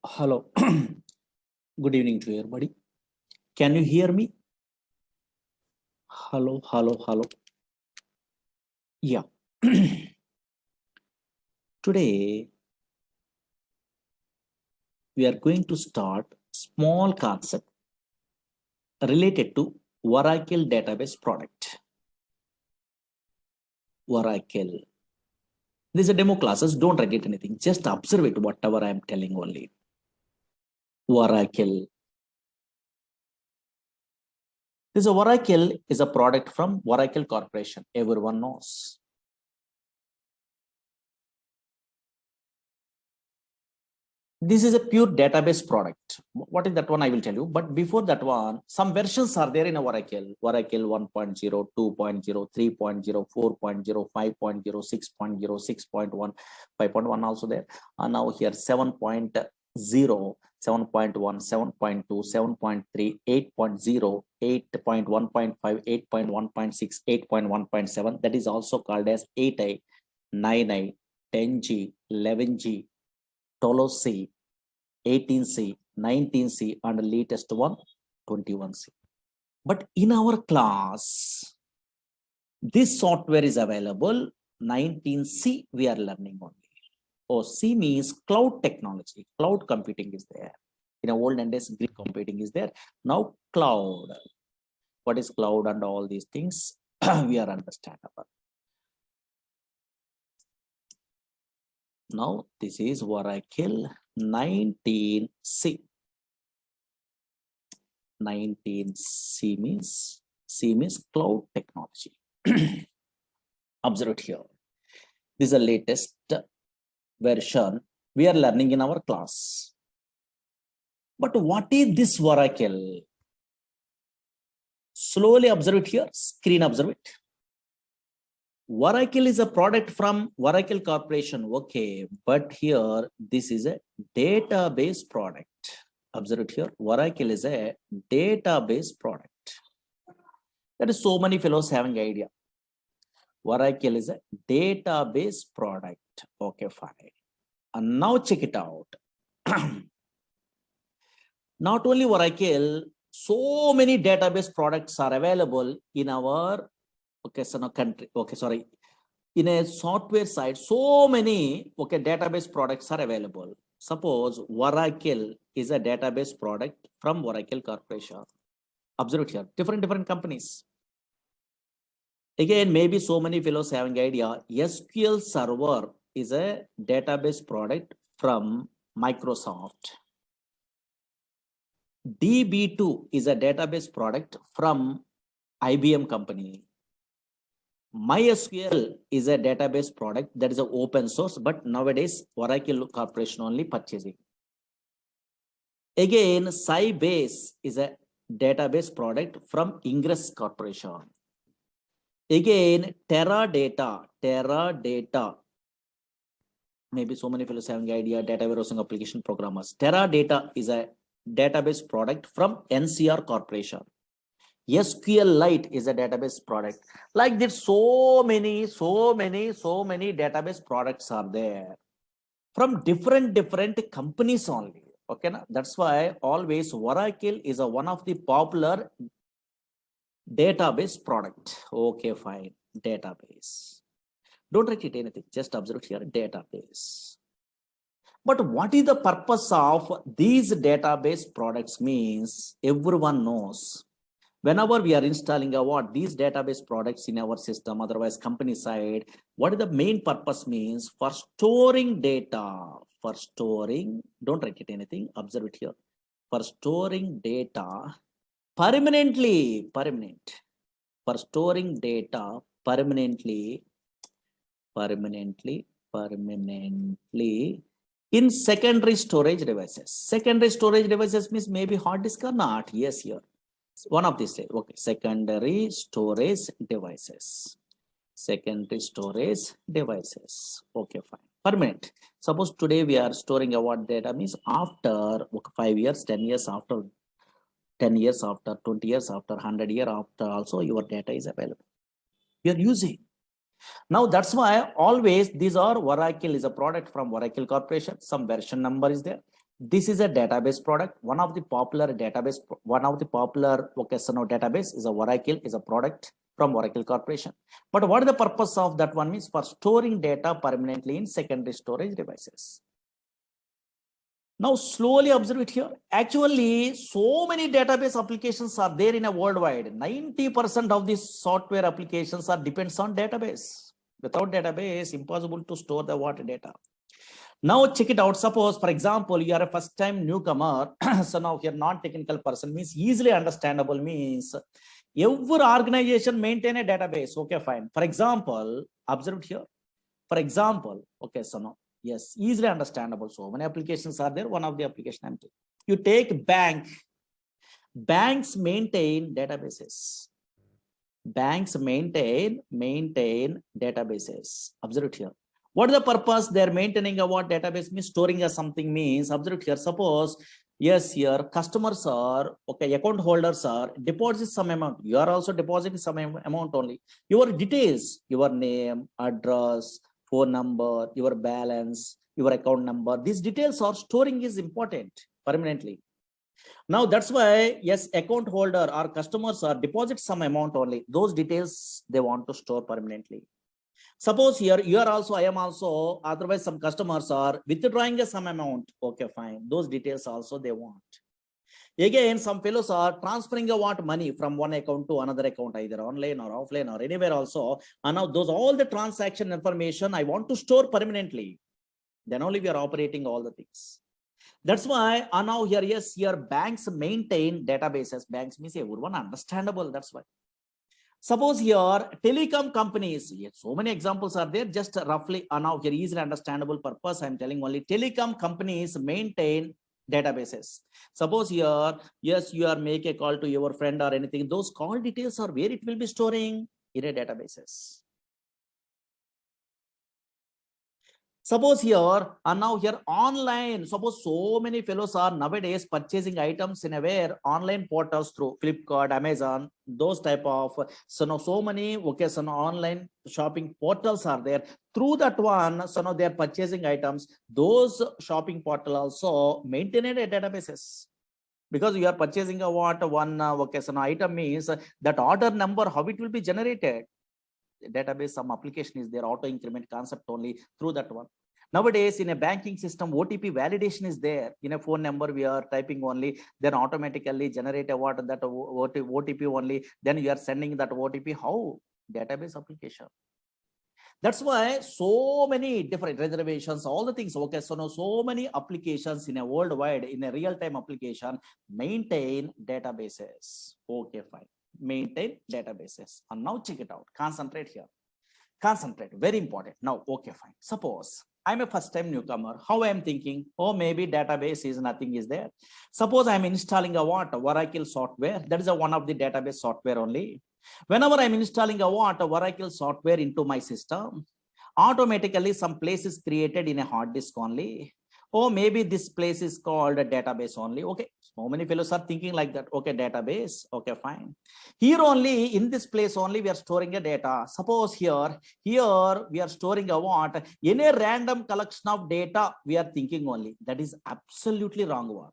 Hello. Good evening to everybody. Can you hear me? Hello, hello, hello. Yeah. Today we are going to start small concept related to Oracle database product. Oracle. These are demo classes. Don't write anything. Just observe it, whatever I am telling only. Oracle. This Oracle is a product from Oracle Corporation. Everyone knows. This is a pure database product. What is that one? I will tell you. But before that one, some versions are there in Oracle. Oracle 1.0, 2.0, 3.0, 4.0, 5.0, 6.0, 6.1, 5.1 also there. And now here 7.0, 7.1, 7.2, 7.3, 8.0, 8.1.5, 8.1.6, 8.1.7. That is also called as 8i, 9i, 10G, 11G, 12C, 18C, 19C, and the latest one, 21C. But in our class, this software is available. 19C we are learning only. Oh, C means cloud technology. Cloud computing is there. In the olden days, grid computing is there. Now cloud. What is cloud and all these things we are understandable. Now this is Oracle 19C. 19C means cloud technology. Observe it here. This is the latest version we are learning in our class. But what is this Oracle? Slowly observe it here. Screen observe it. Oracle is a product from Oracle Corporation. Okay, but here this is a database product. Observe it here. Oracle is a database product. There is so many fellows having idea. Oracle is a database product. Okay, fine. And now check it out. Not only Oracle, so many database products are available in our country. Okay, sorry. In a software side, so many database products are available. Suppose Oracle is a database product from Oracle Corporation. Observe it here. Different companies. Again, maybe so many fellows having idea. SQL Server is a database product from Microsoft. DB2 is a database product from IBM company. MySQL is a database product that is an open source, but nowadays Oracle Corporation only purchasing. Again, Sybase is a database product from Ingress Corporation. Again, Teradata. Maybe so many fellows having idea, data warehousing application programmers. Teradata is a database product from NCR Corporation. SQLite is a database product. Like this, so many database products are there from different companies only. Okay, that's why always Oracle is a one of the popular database product. Okay, fine. Database. Don't write it anything. Just observe here. Database. But what is the purpose of these database products means everyone knows. Whenever we are installing these database products in our system, otherwise company side, what is the main purpose means? For storing data. For storing, don't write it anything. Observe it here. For storing data permanently. For storing data permanently in secondary storage devices. Secondary storage devices means maybe hard disk or not. Yes, here. One of these. Okay, secondary storage devices. Secondary storage devices. Okay, fine. Permanent. Suppose today we are storing data means after 5 years, 10 years after, 10 years after, 20 years after, 100 years after, also your data is available. You are using. Now that's why always these are Oracle is a product from Oracle Corporation. Some version number is there. This is a database product. One of the popular database, database is a Oracle, is a product from Oracle Corporation. But what is the purpose of that one means? For storing data permanently in secondary storage devices. Now slowly observe it here. Actually, so many database applications are there in a worldwide. 90% of these software applications are depends on database. Without database, impossible to store the what data. Now check it out. Suppose, for example, you are a first-time newcomer. So now you're non-technical person, means easily understandable means every organization maintain a database. Okay, fine. For example, observe it here. For example, okay, so now, yes, easily understandable. So many applications are there. One of the application I'm taking. You take bank. Banks maintain databases. Banks maintain databases. Observe it here. What is the purpose? They're maintaining a what database means storing a something means. Observe it here. Suppose, yes, here customers are, okay, account holders are deposit some amount. You are also depositing some amount only. Your details, your name, address, phone number, your balance, your account number. These details are storing is important permanently. Now that's why, yes, account holder or customers are deposit some amount only. Those details they want to store permanently. Suppose here you are also, I am also, otherwise some customers are withdrawing some amount. Okay, fine. Those details also they want. Again, some fellows are transferring a what money from one account to another account, either online or offline or anywhere also. And now those all the transaction information I want to store permanently. Then only we are operating all the things. That's why now here, yes, here banks maintain databases. Banks means everyone understandable. That's why. Suppose here telecom companies, yes, so many examples are there, just roughly now here easily understandable purpose. I'm telling only telecom companies maintain databases. Suppose here, yes, you are make a call to your friend or anything. Those call details are where it will be storing in a databases. Suppose here and now here online, suppose so many fellows are nowadays purchasing items in a where online portals through Flipkart, Amazon, those type of, so many, okay, so now online shopping portals are there. Through that one, so now they are purchasing items. Those shopping portal also maintain a databases. Because you are purchasing a what one okay, so now item means that order number, how it will be generated. Database, some application is there, auto increment concept only through that one. Nowadays in a banking system, OTP validation is there. In a phone number we are typing only, then automatically generate a what that OTP only, then you are sending that OTP. How? Database application. That's why so many different reservations, all the things. Okay, so now so many applications in a worldwide, in a real-time application, maintain databases. Okay, fine. Maintain databases. And now check it out. Concentrate here. Concentrate. Very important. Now, okay, fine. Suppose I'm a first-time newcomer. How I am thinking? Oh, maybe database is nothing is there. Suppose I'm installing a what? Oracle software. That is a one of the database software only. Whenever I'm installing a what? Oracle software into my system, automatically some place is created in a hard disk only. Oh, maybe this place is called a database only. Okay, so many fellows are thinking like that. Okay, database. Okay, fine. Here only, in this place only, we are storing a data. Suppose here we are storing a what? In a random collection of data, we are thinking only. That is absolutely wrong one.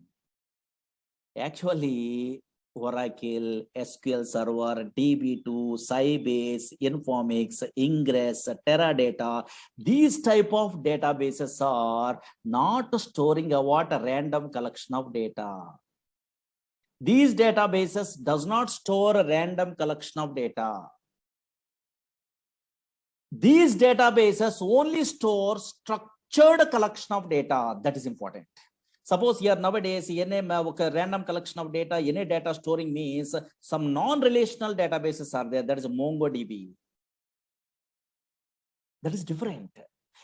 Actually, Oracle, SQL Server, DB2, Sybase, Informix, Ingress, Teradata, these type of databases are not storing a random collection of data. These databases does not store a random collection of data. These databases only store structured collection of data. That is important. Suppose here nowadays, any random collection of data, any data storing means some non-relational databases are there. That is MongoDB. That is different.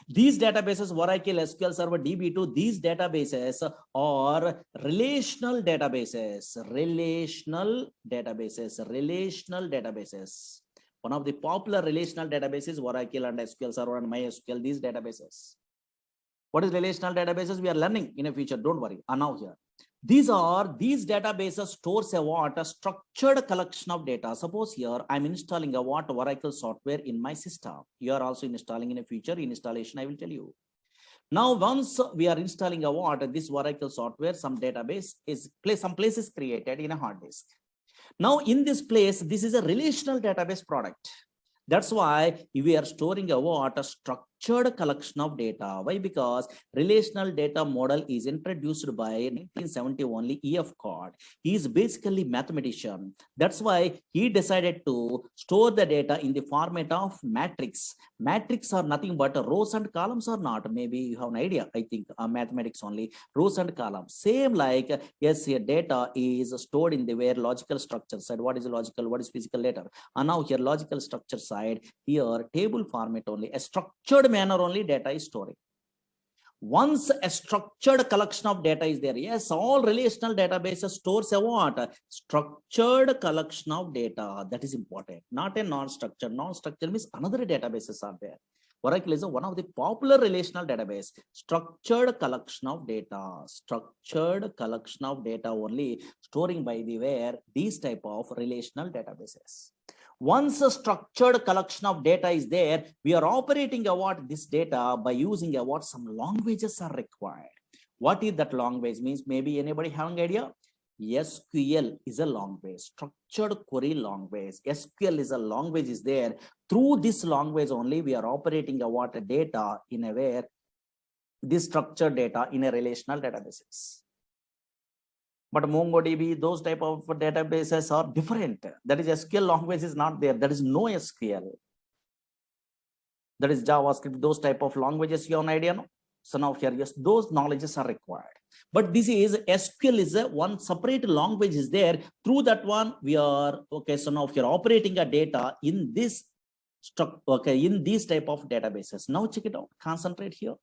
These databases, Oracle, SQL Server, DB2, these databases are relational databases. Relational databases. One of the popular relational databases, Oracle and SQL Server and MySQL, these databases. What is relational databases? We are learning in the future. Don't worry. And now here, these databases stores a structured collection of data. Suppose here I'm installing a Oracle software in my system. You are also installing in a future installation. I will tell you. Now, once we are installing a what, this Oracle software, some database is some place is created in a hard disk. Now, in this place, this is a relational database product. That's why we are storing a what, a structured collection of data. Why? Because relational data model is introduced by 1970 only E.F. Cod. He is basically mathematician. That's why he decided to store the data in the format of matrix. Matrix are nothing but rows and columns or not. Maybe you have an idea. I think mathematics only rows and columns. Same like yes, here data is stored in the where logical structure side. What is logical? What is physical later? And now here logical structure side. Here table format only, a structured manner only data is storing. Once a structured collection of data is there, yes, all relational databases stores a what? Structured collection of data. That is important, not a non-structured. Non-structured means another databases are there. Oracle is one of the popular relational database. Structured collection of data. Structured collection of data only storing by the where these type of relational databases. Once a structured collection of data is there, we are operating what this data by using what some languages are required. What is that language means? Maybe anybody have an idea? SQL is a language, structured query language. SQL is a language is there. Through this language only, we are operating what data in a where this structured data in a relational databases. But MongoDB, those type of databases are different. That is SQL language is not there. There is no SQL. That is JavaScript, those type of languages, you have an idea, no? So now here, yes, those knowledges are required. But this is SQL is a one separate language is there. Through that one, we are, okay, so now here operating a data in this structure, okay, in these type of databases. Now check it out, concentrate here.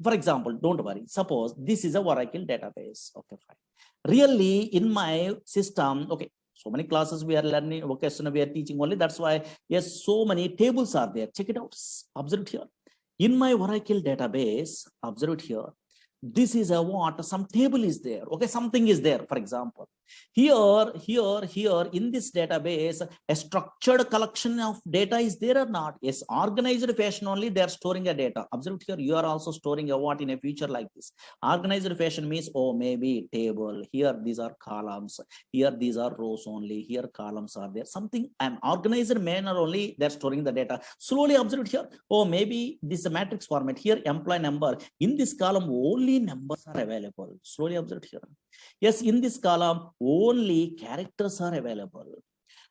For example, don't worry, suppose this is a Oracle database, okay, fine. Really, in my system, okay, so many classes we are learning, okay, so we are teaching only. That's why, yes, so many tables are there. Check it out, observe it here. In my Oracle database, observe it here. This is a what? Some table is there. Okay, something is there. For example, here in this database, a structured collection of data is there or not? Yes, organized fashion only they are storing a data. Observe here, you are also storing a what in a future like this. Organized fashion means, oh, maybe table. Here these are columns. Here these are rows only. Here columns are there. Something an organized manner only they are storing the data. Slowly observe here. Oh, maybe this is a matrix format. Here employee number. In this column only numbers are available. Slowly observe here. Yes, in this column only characters are available.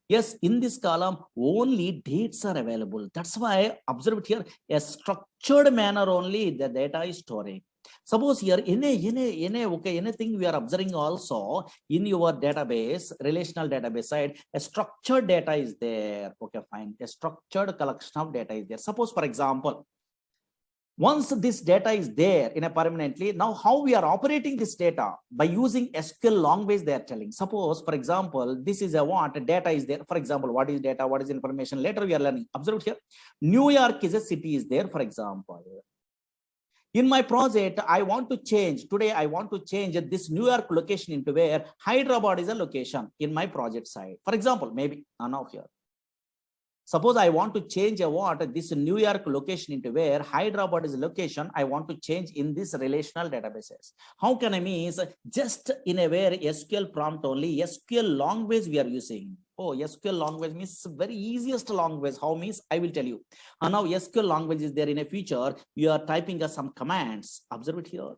Yes, in this column only dates are available. That's why observe here, a structured manner only the data is storing. Suppose here okay, anything we are observing also in your database, relational database side, a structured data is there. Okay, fine. A structured collection of data is there. Suppose, for example, once this data is there in a permanently, now how we are operating this data by using SQL language they are telling. Suppose, for example, this is a what data is there. For example, what is data? What is information? Later we are learning. Observe here. New York is a city is there, for example. In my project, I want to change. Today, I want to change this New York location into where Hyderabad is a location in my project side. For example, maybe now here. Suppose I want to change a what this New York location into where Hyderabad is location. I want to change in this relational databases. How can I mean? Just in a where SQL prompt only SQL language we are using. Oh, SQL language means very easiest language. How means I will tell you. And now SQL language is there in a feature. You are typing some commands. Observe it here.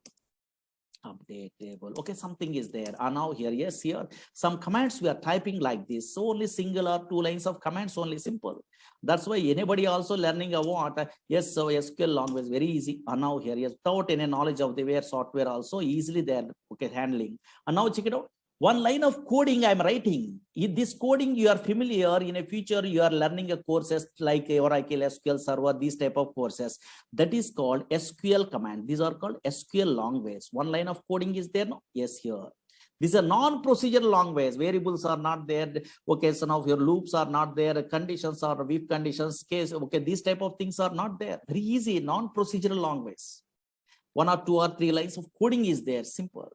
Update table. Okay, something is there. And now here, yes, here some commands we are typing like this. So only single or 2 lines of commands, only simple. That's why anybody also learning a what? Yes, so SQL language very easy. And now here, yes, without any knowledge of the where software also easily there. Okay, handling. And now check it out. One line of coding I'm writing. In this coding you are familiar. In a future you are learning a courses like Oracle SQL Server, these type of courses. That is called SQL command. These are called SQL language. One line of coding is there. No? Yes, here. This is a non-procedural language. Variables are not there. Okay, so now your loops are not there. Conditions are if conditions case. Okay, these type of things are not there. Very easy, non-procedural language. 1 or 2 or 3 lines of coding is there. Simple.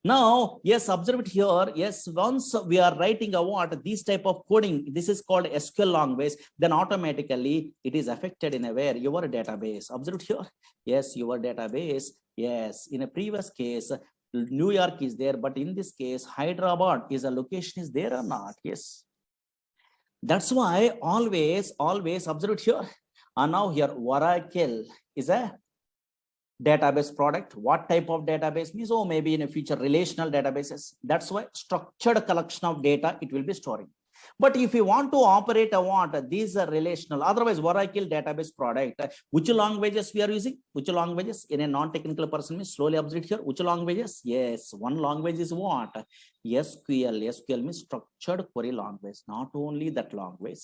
Now, yes, observe it here. Yes, once we are writing a what, this type of coding, this is called SQL language, then automatically it is affected in a where your database. Observe it here. Yes, your database. Yes, in a previous case, New York is there, but in this case, Hyderabad is a location is there or not? Yes. That's why always observe it here. And now here, Oracle is a database product. What type of database means? Oh, maybe in a future relational databases. That's why structured collection of data it will be storing. But if you want to operate a what, these are relational, otherwise Oracle database product, which languages we are using? Which languages? In a non-technical person means slowly observe here. Which languages? Yes, one language is what? SQL. SQL means structured query language. Not only that language,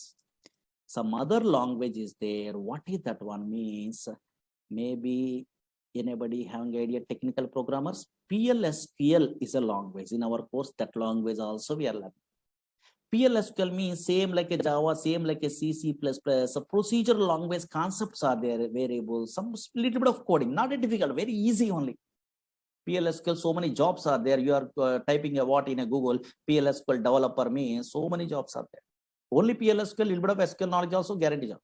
some other language is there. What is that one means? Maybe anybody having idea? Technical programmers, PLSQL is a language. In our course, that language also we are learning. PLSQL means same like a Java, same like a C, C++. So procedural language concepts are there, variables, some little bit of coding, not a difficult, very easy only. PLSQL, so many jobs are there. You are typing a what in a Google, PLSQL developer means so many jobs are there. Only PLSQL, little bit of SQL knowledge also guarantee job.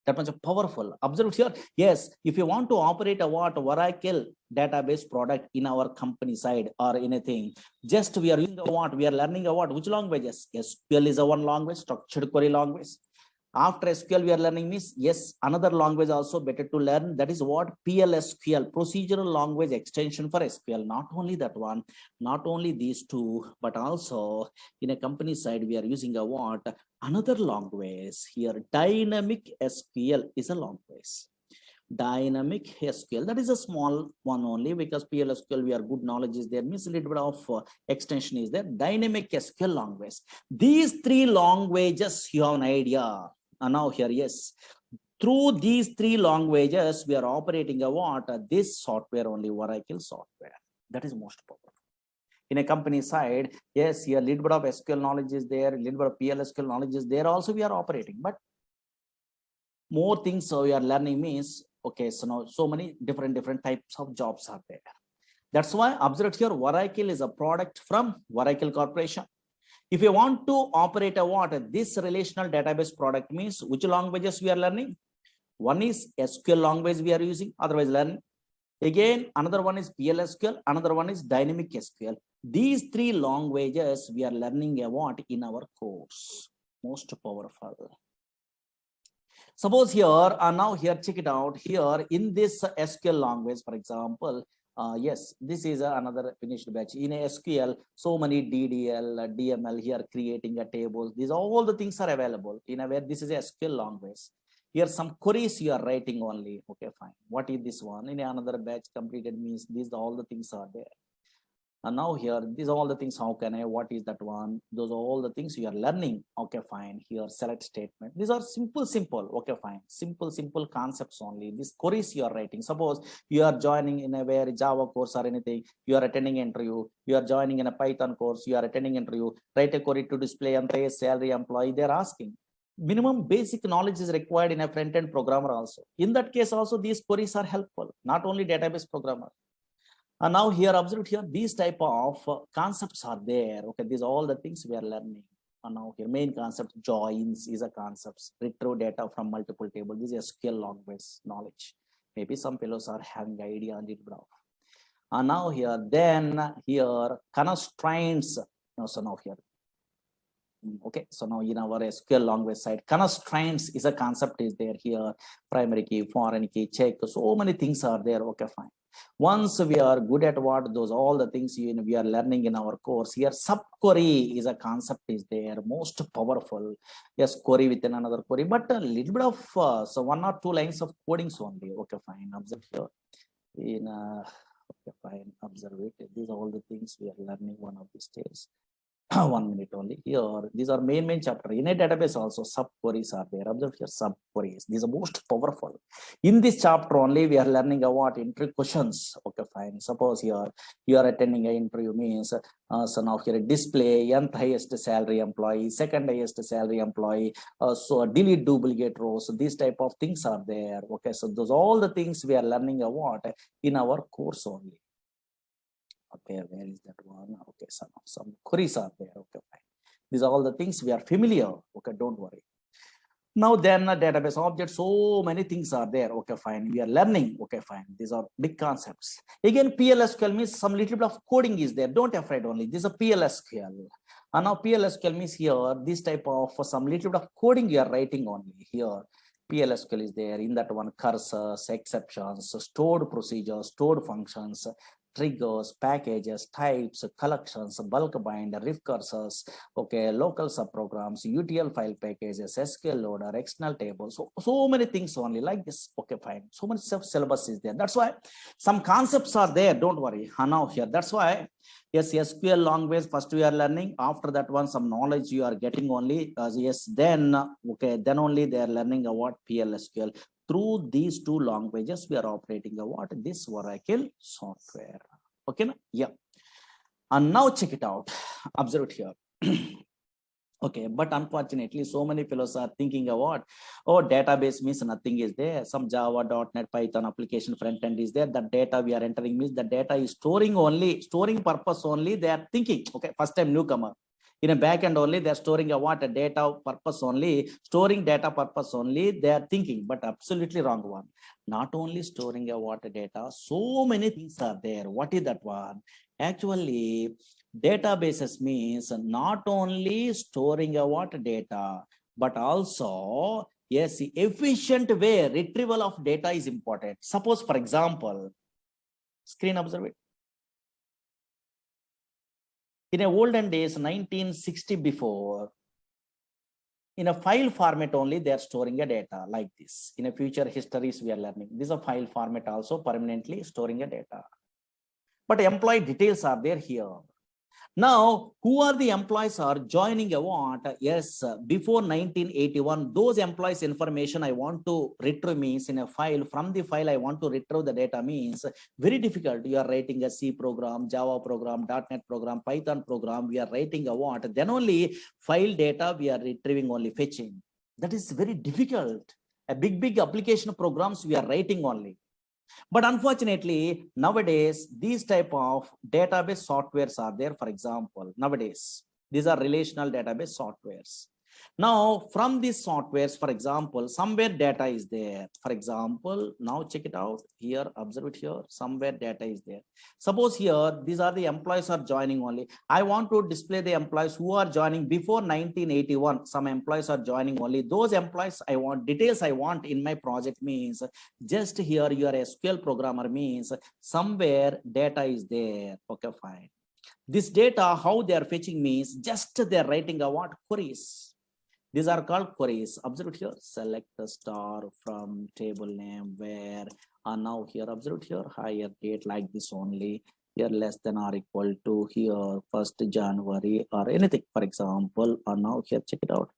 That much powerful. Observe here. Yes, if you want to operate a what Oracle database product in our company side or anything, just we are using a what, we are learning a what, which languages? SQL is a one language, structured query language. After SQL we are learning means yes, another language also better to learn. That is what PLSQL, procedural language extension for SQL. Not only that one, not only these two, but also in a company side we are using a what, another language here. Dynamic SQL is a language. Dynamic SQL, that is a small one only, because PLSQL we are good knowledge is there, means a little bit of extension is there. Dynamic SQL language. These three languages you have an idea. And now here, yes, through these three languages we are operating a what, this software only, Oracle software. That is most powerful. In a company side, yes, here little bit of SQL knowledge is there, little bit of PLSQL knowledge is there also we are operating, but more things so we are learning means okay, so now so many different types of jobs are there. That's why observe here, Oracle is a product from Oracle Corporation. If you want to operate a what, this relational database product means which languages we are learning? One is SQL language we are using, otherwise learning. Again, another one is PLSQL, another one is dynamic SQL. These three languages we are learning a what in our course. Most powerful. Suppose here, now here, check it out. Here in this SQL language, for example, yes, this is another finished batch. In a SQL, so many DDL, DML here creating a tables. These all the things are available in a where this is a SQL language. Here some queries you are writing only. Okay, fine. What is this one? In another batch completed means these all the things are there. And now here, these are all the things. How can I? What is that one? Those are all the things you are learning. Okay, fine. Here, select statement. These are simple. Okay, fine. Simple concepts only. These queries you are writing. Suppose you are joining in a where Java course or anything. You are attending interview. You are joining in a Python course. You are attending interview. Write a query to display employee salary employee. They are asking. Minimum basic knowledge is required in a front-end programmer also. In that case also, these queries are helpful. Not only database programmer. And now here, observe here, these type of concepts are there. Okay, these are all the things we are learning. And now here, main concept, joins is a concept. Retrieve data from multiple tables. This is a SQL language knowledge. Maybe some fellows are having idea on it. And now here, then here, constraints. No, so now here. Okay, so now in our SQL language side, constraints is a concept is there here. Primary key, foreign key, check. So many things are there. Okay, fine. Once we are good at what those all the things we are learning in our course here, subquery is a concept is there, most powerful. Yes, query within another query, but a little bit of so 1 or 2 lines of codings only. Okay, fine. Observe here. Okay, fine. Observe it. These are all the things we are learning one of these days. 1 minute only here. These are main chapter. In a database also subqueries are there. Observe here, subqueries. These are most powerful. In this chapter only we are learning about interview questions. Okay, fine. Suppose here you are attending an interview means so now here display nth highest salary employee, second highest salary employee. So delete duplicate rows. So these type of things are there. Okay, so those all the things we are learning about in our course only. Okay, where is that one? Okay, some queries are there. Okay, fine. These are all the things we are familiar. Okay, don't worry. Now then a database object, so many things are there. Okay, fine. We are learning. Okay, fine. These are big concepts. Again, PLSQL means some little bit of coding is there. Don't afraid only. This is a PLSQL. And now PLSQL means here, this type of some little bit of coding you are writing only here. PLSQL is there. In that one, cursors, exceptions, stored procedures, stored functions, triggers, packages, types, collections, bulk bind, recursors, okay, local subprograms, UTL file packages, SQL loader, external tables, so many things only like this. Okay, fine. So much syllabus is there. That's why some concepts are there. Don't worry. Now here, that's why yes, SQL language first we are learning. After that one, some knowledge you are getting only. Yes, then okay, then only they are learning about PLSQL. Through these two languages, we are operating what this Oracle software. Okay, yeah. And now check it out. Observe it here. Okay, but unfortunately, so many fellows are thinking about, oh, database means nothing is there. Some Java, .NET, Python application front end is there. The data we are entering means the data is storing purpose only. They are thinking, okay, first time newcomer. In a backend only, they are storing a data purpose only, storing data purpose only. They are thinking, but absolutely wrong one. Not only storing a data, so many things are there. What is that one? Actually, databases means not only storing a data, but also yes, efficient way retrieval of data is important. Suppose, for example, screen observe it. In a olden days, 1960 before, in a file format only, they are storing a data like this. In a future histories, we are learning. This is a file format also permanently storing a data. But employee details are there here. Now, who are the employees are joining a what? Yes, before 1981, those employees information I want to retrieve means in a file. From the file, I want to retrieve the data means very difficult. You are writing a C program, Java program, .NET program, Python program. We are writing a what? Then only file data we are retrieving only fetching. That is very difficult. A big application programs we are writing only. But unfortunately, nowadays, these type of database softwares are there. For example, nowadays, these are relational database softwares. Now, from these softwares, for example, somewhere data is there. For example, now check it out here, observe it here, somewhere data is there. Suppose here, these are the employees are joining only. I want to display the employees who are joining before 1981. Some employees are joining only. Those employees I want, details I want in my project means just here you are a SQL programmer means somewhere data is there. Okay, fine. This data, how they are fetching means just they are writing a what? Queries. These are called queries. Observe here, select the star from table name where now here, observe here, higher date like this only. Here less than or equal to here 1st January or anything. For example, now here check it out.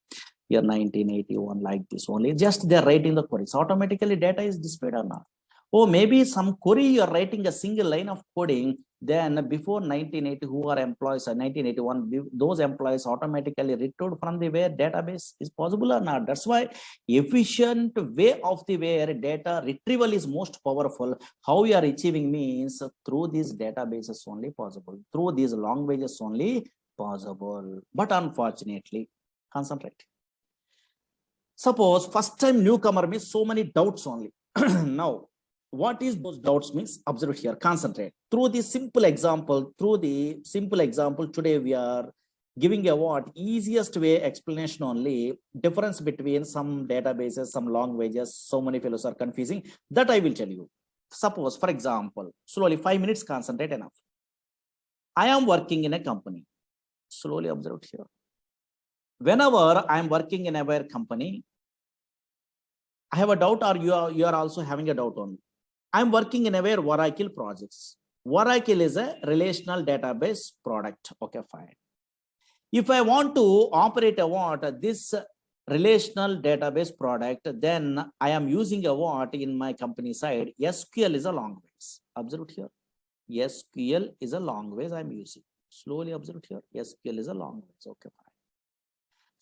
Here 1981 like this only. Just they are writing the queries. Automatically data is displayed or not. Oh, maybe some query you are writing a single line of coding. Then before 1980, who are employees, 1981, those employees automatically retrieved from the where database is possible or not. That's why efficient way of the where data retrieval is most powerful. How we are achieving means through these databases only possible, through these languages only possible. But unfortunately, concentrate. Suppose first time newcomer means so many doubts only. Now, what is those doubts means? Observe here, concentrate. Through the simple example, today we are giving a what? Easiest way explanation only. Difference between some databases, some languages, so many fellows are confusing. That I will tell you. Suppose, for example, slowly 5 minutes, concentrate enough. I am working in a company. Slowly observe here. Whenever I am working in a company, I have a doubt or you are also having a doubt on. I'm working in a Oracle projects. Oracle is a relational database product. Okay, fine. If I want to operate this relational database product, then I am using a what in my company side. SQL is a language. Observe here. SQL is a language I'm using. Slowly observe here. SQL is a language. Okay, fine.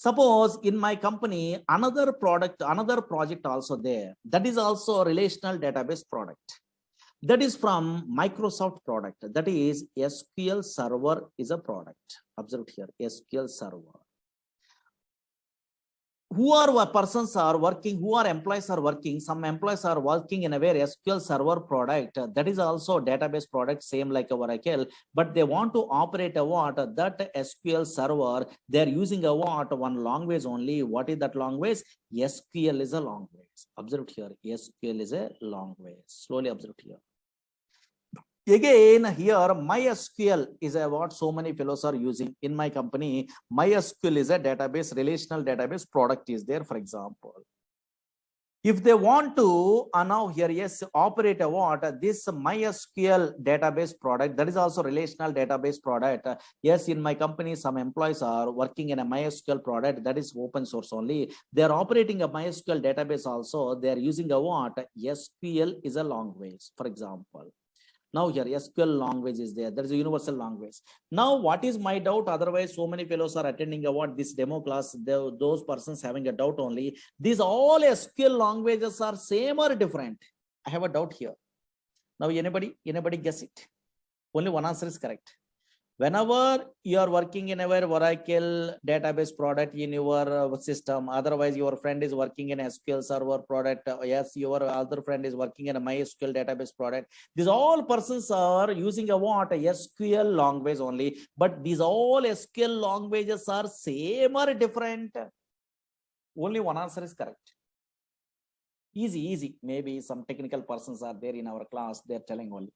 Suppose in my company, another project also there. That is also a relational database product. That is from Microsoft product. That is SQL Server is a product. Observe here, SQL Server. Who are persons are working, who are employees are working, some employees are working in a very SQL Server product. That is also database product, same like a Oracle, but they want to operate a what? That SQL Server, they're using a what? One language only. What is that language? SQL is a language. Observe here, SQL is a language. Slowly observe here. Again, here MySQL is a what so many fellows are using in my company. MySQL is a database, relational database product is there, for example. If they want to now here, yes, operate a what? This MySQL database product, that is also relational database product. Yes, in my company, some employees are working in a MySQL product that is open source only. They are operating a MySQL database also. They are using a what? SQL is a language, for example. Now here SQL language is there. There is a universal language. Now what is my doubt? Otherwise, so many fellows are attending what this demo class. Those persons having a doubt only. These all SQL languages are same or different? I have a doubt here. Now anybody guess it? Only one answer is correct. Whenever you are working in a Oracle database product in your system, otherwise your friend is working in a SQL Server product, yes, your other friend is working in a MySQL database product. These all persons are using a what? A SQL language only, but these all SQL languages are same or different? Only one answer is correct. Easy. Maybe some technical persons are there in our class, they're telling only.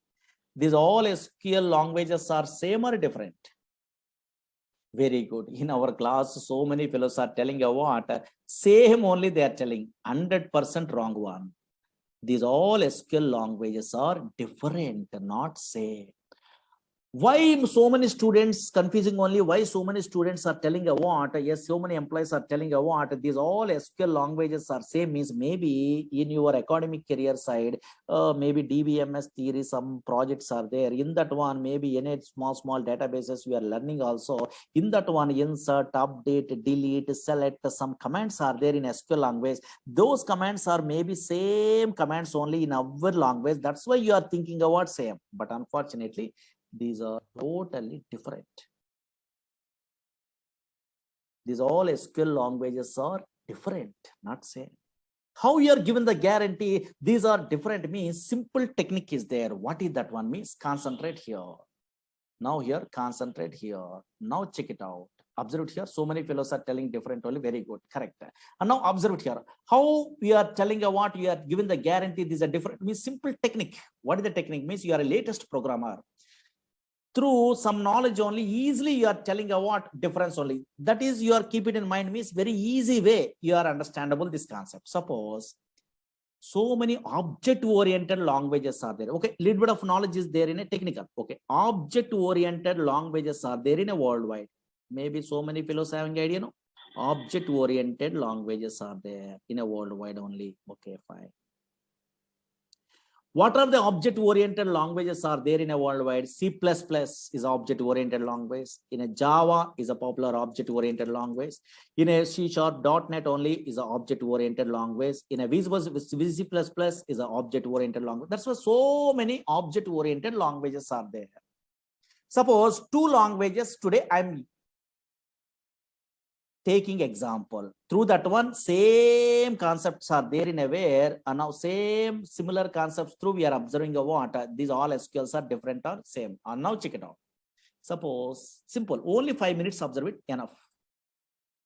These all SQL languages are same or different? Very good. In our class, so many fellows are telling what? Same only they are telling. 100% wrong one. These all SQL languages are different, not same. Why so many students confusing only? Why so many students are telling a what? Yes, so many employees are telling a what? These all SQL languages are same, means maybe in your academic career side, maybe DBMS theory, some projects are there. In that one, maybe in small databases we are learning also. In that one, insert, update, delete, select, some commands are there in SQL language. Those commands are maybe same commands only in our language. That's why you are thinking about same. But unfortunately, these are totally different. These all SQL languages are different, not same. How you are given the guarantee these are different means simple technique is there. What is that one means? Concentrate here. Now here, concentrate here. Now check it out. Observe here. So many fellows are telling different only. Very good. Correct. And now observe here. How we are telling what you are given the guarantee these are different means simple technique. What is the technique? Means you are a latest programmer. Through some knowledge only, easily you are telling a what difference only. That is, you are keep it in mind means very easy way you are understandable this concept. Suppose so many object oriented languages are there. Okay, little bit of knowledge is there in a technical. Okay, object oriented languages are there in a worldwide. Maybe so many fellows having idea, no? Object oriented languages are there in a worldwide only. Okay, fine. What are the object-oriented languages are there in a worldwide? C++ is object-oriented language. In a Java is a popular object-oriented language. In a C# .NET only is an object-oriented language. In a VC++ is an object-oriented language. That's why so many object-oriented languages are there. Suppose two languages today I'm taking example. Through that one, same concepts are there in a where, and now same similar concepts through we are observing a what? These all SQLs are different or same. And now check it out. Suppose simple, only 5 minutes observe it, enough.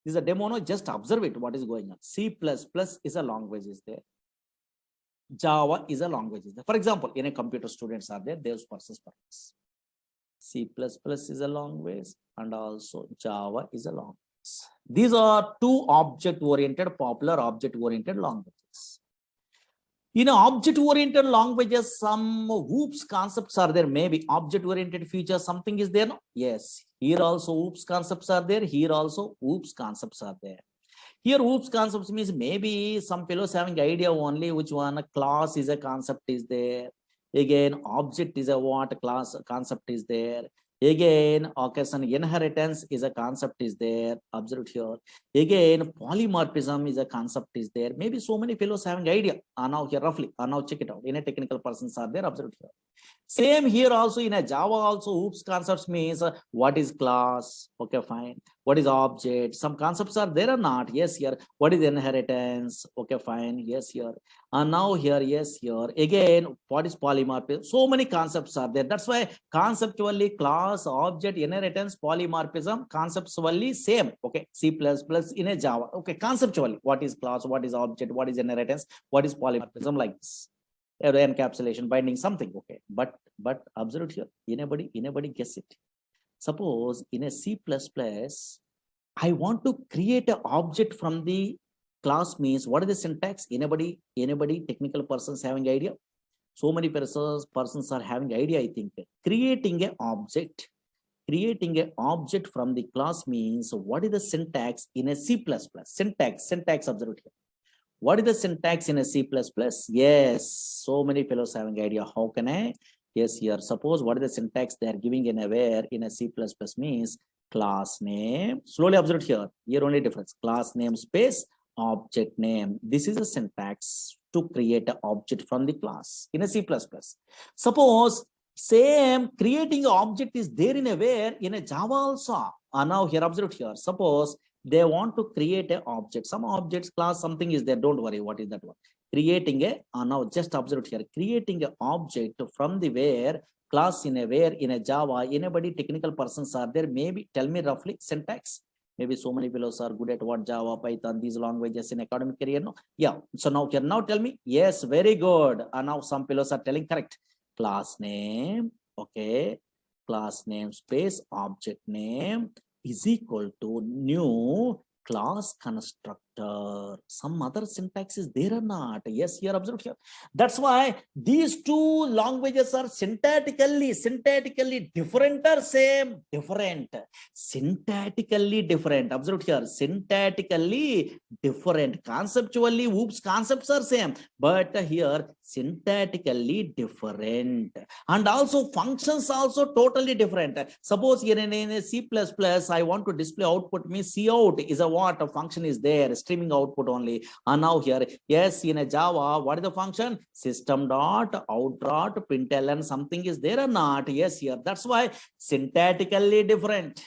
This is a demo, no, just observe it, what is going on. C++ is a language is there. Java is a language is there. For example, in a computer students are there, those persons. C++ is a language and also Java is a language. These are two object-oriented, popular object-oriented languages. In object-oriented languages, some OOPS concepts are there. Maybe object-oriented feature, something is there. No? Yes. Here also OOPS concepts are there. Here also OOPS concepts are there. Here OOPS concepts means maybe some fellows having idea only which one. A class is a concept is there. Again, object is a what class concept is there. Again, occasion inheritance is a concept is there. Observe here. Again, polymorphism is a concept is there. Maybe so many fellows having idea. Now here roughly. Now check it out. In a technical persons are there. Observe here. Same here also in a Java also oops concepts means what is class? Okay, fine. What is object? Some concepts are there or not? Yes, here. What is inheritance? Okay, fine. Yes, here. And now here, yes, here. Again, what is polymorphism? So many concepts are there. That's why conceptually class, object, inheritance, polymorphism, conceptually same. Okay, C++ in a Java. Okay, conceptually, what is class? What is object? What is inheritance? What is polymorphism? Like this. Encapsulation, binding, something. Okay, but observe here. Anybody guess it? Suppose in a C++, I want to create an object from the class means what is the syntax? Anybody technical persons having idea? So many persons are having idea. I think creating an object from the class means what is the syntax in a C++? Syntax. Observe here. What is the syntax in a C++? Yes, so many fellows having idea. How can I? Yes, here. Suppose what is the syntax they are giving in a where in a C++ means class name. Slowly observe here. Here only difference. Class name space object name. This is a syntax to create an object from the class in a C++. Suppose same creating an object is there in a where in a Java also. Now here observe here. Suppose they want to create an object, some objects class something is there, don't worry what is that one. Creating a now just observe here, creating an object from the where class in a where in a Java. Anybody technical persons are there? Maybe tell me roughly syntax. Maybe so many fellows are good at what Java, Python, these languages in academic career. No, yeah. So now here, now tell me. Yes, very good. Now some fellows are telling correct. Class name, okay. Class name space object name is equal to new class constructor. Some other syntax is there or not? Yes, here observe here. That's why these two languages are syntactically different or same? Different. Syntactically different. Observe here. Syntactically different. Conceptually, oops, concepts are same. But here syntactically different. And also functions also totally different. Suppose here in a C++, I want to display output means cout is a what? A function is there, streaming output only. And now here, yes, in a Java, what is the function? System.out.println, something is there or not? Yes, here. That's why syntactically different.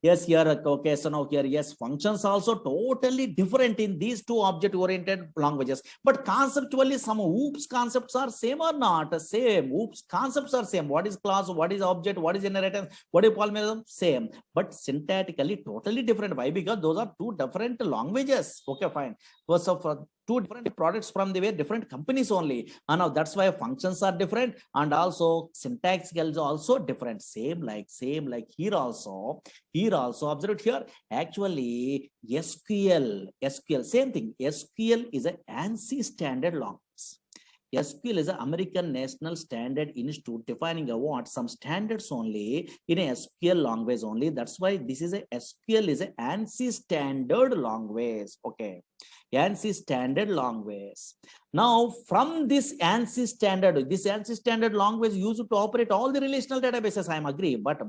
Yes, here, okay, so now here, yes, functions also totally different in these two object-oriented languages. But conceptually, some oops concepts are same or not? Same. Oops concepts are same. What is class? What is object? What is inheritance? What is polymorphism? Same. But syntactically totally different. Why? Because those are two different languages. Okay, fine. So two different products from the way different companies only. And now that's why functions are different, and also syntax is also different. Same like here also observe here. Actually, SQL, same thing. SQL is an ANSI standard language. SQL is an American National Standard Institute defining a what? Some standards only in a SQL language only. That's why this is a SQL is an ANSI standard language. Okay. ANSI standard language. Now, from this ANSI standard language used to operate all the relational databases. I am agree, but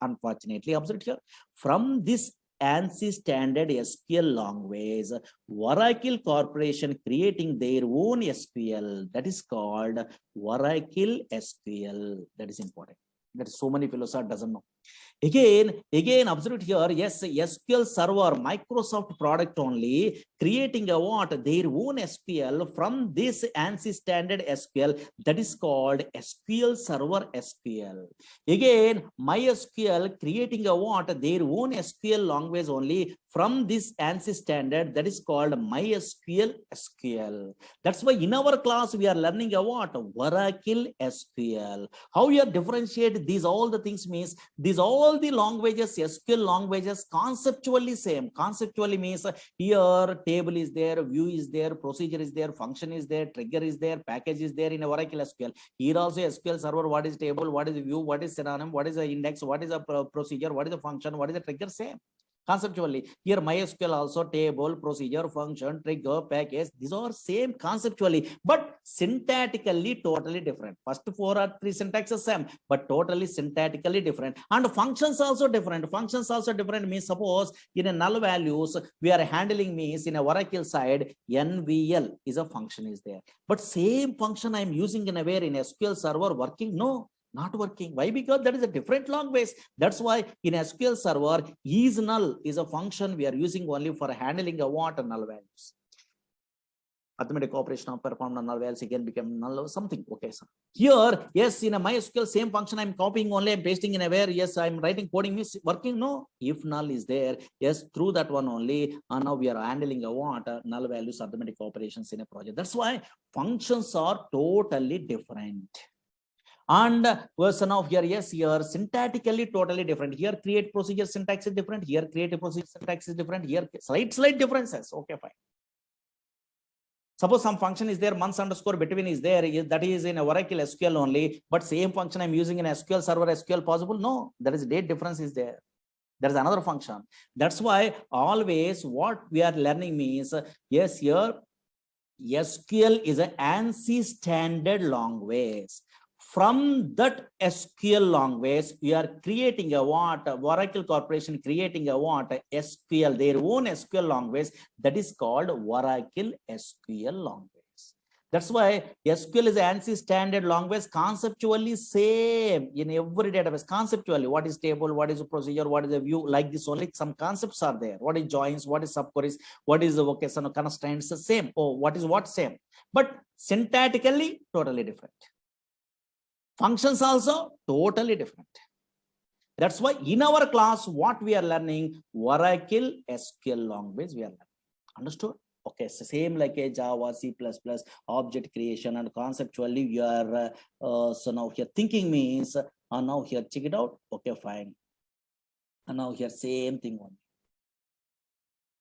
unfortunately, observe here, from this ANSI standard SQL language, Oracle Corporation creating their own SQL that is called Oracle SQL. That is important. That is so many philosophers doesn't know. Again, observe here. Yes, SQL Server, Microsoft product only, creating a what? Their own SQL from this ANSI standard SQL that is called SQL Server SQL. Again, MySQL creating a what? Their own SQL language only from this ANSI standard that is called MySQL SQL. That's why in our class we are learning a what? Oracle SQL. How you differentiate these all the things means these all the languages, SQL languages, conceptually same. Conceptually means here table is there, view is there, procedure is there, function is there, trigger is there, package is there in Oracle SQL. Here also SQL Server, what is table, what is view, what is synonym, what is the index, what is a procedure, what is the function, what is the trigger, same. conceptually. Here MySQL also table, procedure, function, trigger, package. These are same conceptually, but syntactically totally different. First 4 or 3 syntaxes same, but totally syntactically different. And functions also different. Functions also different means suppose in a null values we are handling means in a Oracle side, NVL is a function is there. But same function I am using in a where in SQL server working? No. Not working. Why? Because that is a different language. That's why in SQL server, is null is a function we are using only for handling a what null values. Arithmetic operation of performed on null values again become null or something. Okay, so here, yes, in a MySQL same function I'm copying only, I'm pasting in a where, yes, I'm writing coding means working. No, if null is there, yes, through that one only, and now we are handling a what null values arithmetic operations in a project. That's why functions are totally different. And version of here, yes, here syntactically totally different. Here create procedure syntax is different. Here create a procedure syntax is different. Here slight differences. Okay, fine. Suppose some function is there, months underscore between is there, that is in a Oracle SQL only, but same function I'm using in SQL server SQL possible? No, there is date difference is there. There is another function. That's why always what we are learning means, yes, here SQL is an ANSI standard language. From that SQL language, we are creating a what? Oracle Corporation creating a what? SQL, their own SQL language that is called Oracle SQL language. That's why SQL is an ANSI standard language, conceptually same in every database. Conceptually, what is table, what is a procedure, what is a view, like this only some concepts are there. What is joins, what is subqueries, what is the vocational constraints, the same. Oh, what is what same, but syntactically totally different. Functions also totally different. That's why in our class, what we are learning, Oracle SQL language we are learning. Understood? Okay, so same like a Java, C++, object creation, and conceptually we are, so now here thinking means, now here check it out. Okay, fine. And now here same thing only.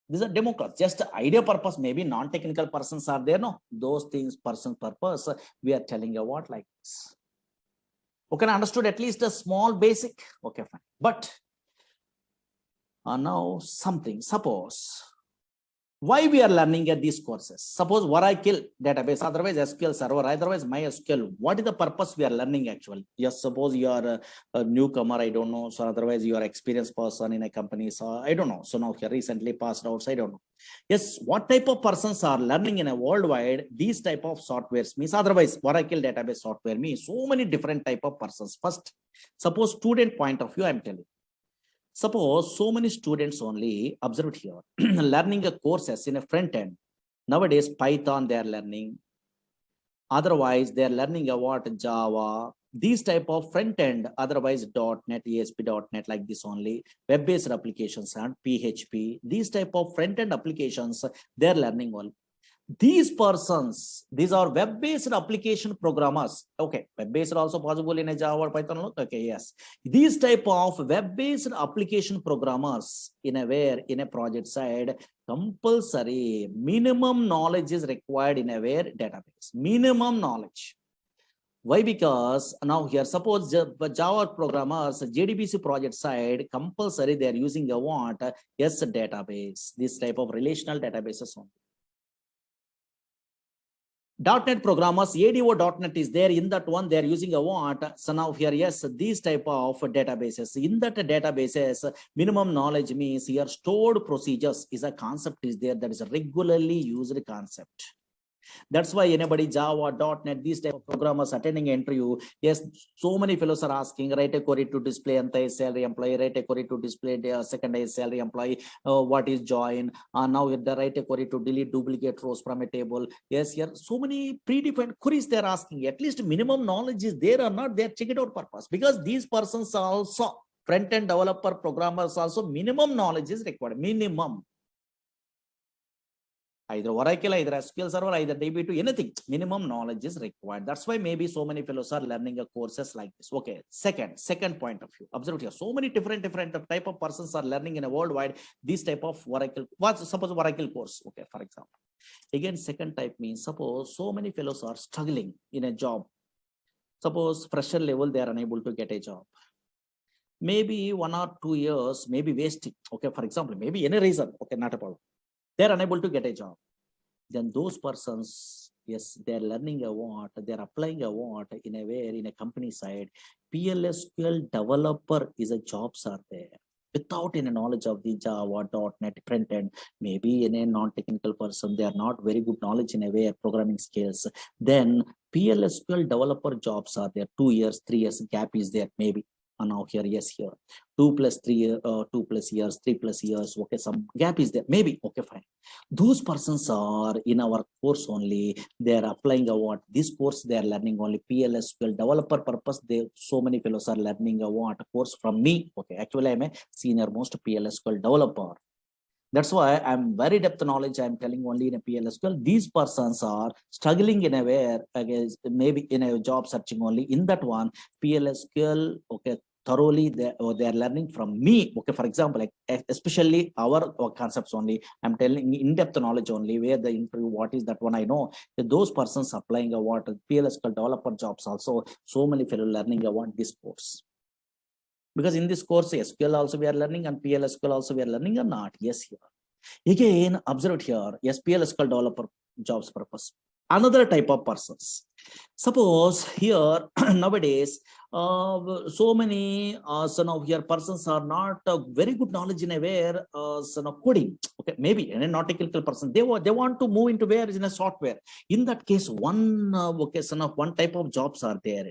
These are demo class, just idea purpose, maybe non-technical persons are there. No, those things person purpose, we are telling you what like this. Okay, understood at least a small basic. Okay, fine. But now something, suppose why we are learning at these courses. Suppose Oracle database, otherwise SQL server, otherwise MySQL. What is the purpose we are learning actually? Yes, suppose you are a newcomer, I don't know. So otherwise you are experienced person in a company. So I don't know. So now here recently passed out. So I don't know. Yes, what type of persons are learning in a worldwide these type of softwares means, otherwise Oracle database software means so many different type of persons. First, suppose student point of view, I'm telling. Suppose so many students only observed here learning a courses in a front end. Nowadays Python they are learning. Otherwise they are learning about Java. These type of front end, otherwise .NET, ASP.NET like this only, web-based applications and PHP. These type of front end applications they are learning all. These persons, these are web-based application programmers. Okay, web-based also possible in a Java or Python. Okay, yes. These type of web-based application programmers in a where in a project side, compulsory minimum knowledge is required in a where database. Minimum knowledge. Why? Because now here, suppose Java programmers, JDBC project side, compulsory they are using a what? Yes, database. This type of relational databases only. .NET programmers, ADO.NET is there, in that one they are using a what? So now here, yes, these type of databases. In that databases, minimum knowledge means here stored procedures is a concept is there that is a regularly used concept. That's why anybody Java, .NET, these type of programmers attending an interview, yes, so many fellows are asking, write a query to display salary employee, write a query to display the second salary employee, what is join, now the write a query to delete duplicate rows from a table. Yes, here so many predefined queries they're asking. At least minimum knowledge is there or not, they're check it out purpose, because these persons are also front-end developer programmers also minimum knowledge is required, minimum. Either Oracle, either SQL server, either DB2, anything, minimum knowledge is required. That's why maybe so many fellows are learning courses like this. Okay, second point of view. Observe here, so many different type of persons are learning in a worldwide this type of Oracle. What's suppose Oracle course? Okay, for example. Again, second type means suppose so many fellows are struggling in a job. Suppose fresher level they are unable to get a job. maybe 1 or 2 years, maybe wasting. Okay, for example, maybe any reason. Okay, not a problem. They're unable to get a job. Then those persons, yes, they're learning a what, they're applying a what in a way in a company side. PLSQL developer is a jobs are there. Without any knowledge of the Java, .NET, front end, maybe in a non-technical person, they are not very good knowledge in a way of programming skills. Then PLSQL developer jobs are there. 2 years, 3 years gap is there, maybe. And now here, yes, here 2 plus 3 3 plus years. Okay, some gap is there, maybe. Okay, fine. Those persons are in our course only. They are applying a what this course they are learning only PLSQL developer purpose. They so many fellows are learning a what course from me. Okay, actually I'm a senior most PLSQL developer. That's why I'm very depth knowledge. I'm telling only in a PLSQL. These persons are struggling in a way, against maybe in a job searching only in that one PLSQL. Okay, thoroughly they are learning from me. Okay, for example, like especially our concepts only. I'm telling in-depth knowledge only where the interview what is that one I know. Those persons applying a what PLSQL developer jobs also. So many fellow learning a what this course. Because in this course, SQL also we are learning and PLSQL also we are learning or not? Yes, here. Again, observe here, SQL developer jobs purpose. Another type of persons. Suppose here nowadays, so many son of here persons are not very good knowledge in a where son of coding. Okay, maybe and a not technical person they want to move into where is in a software. In that case, one okay, son of one type of jobs are there.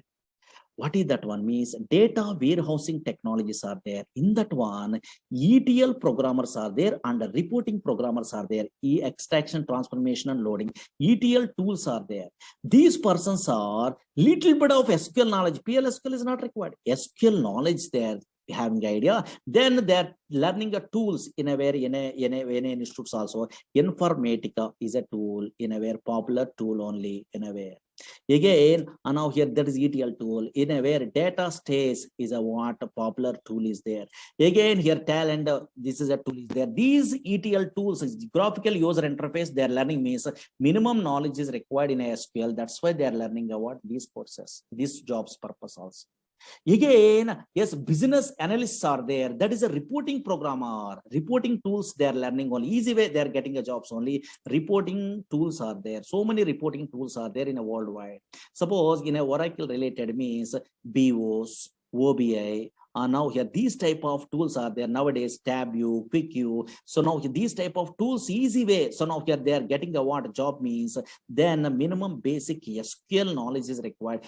What is that one means? Data warehousing technologies are there. In that one, ETL programmers are there and reporting programmers are there. Extraction, transformation, and loading. ETL tools are there. These persons are little bit of SQL knowledge. PLSQL is not required. SQL knowledge there. Having idea, then they're learning a tools in a very in a institutes also. Informatica is a tool in a very popular tool only in a way. Again, and now here that is ETL tool in a where data stays is a what a popular tool is there. Again, here talent, this is a tool is there. These ETL tools is graphical user interface. They are learning means minimum knowledge is required in SQL. That's why they are learning what these courses, these jobs purpose also. Again, yes, business analysts are there. That is a reporting programmer. Reporting tools they are learning only. Easy way they are getting a jobs only. Reporting tools are there. So many reporting tools are there in a worldwide. Suppose in a Oracle related means BOS, OBI. Now here these type of tools are there nowadays. TabView, QuickView. So now these type of tools easy way. So now here they are getting a what job means. Then a minimum basic SQL knowledge is required.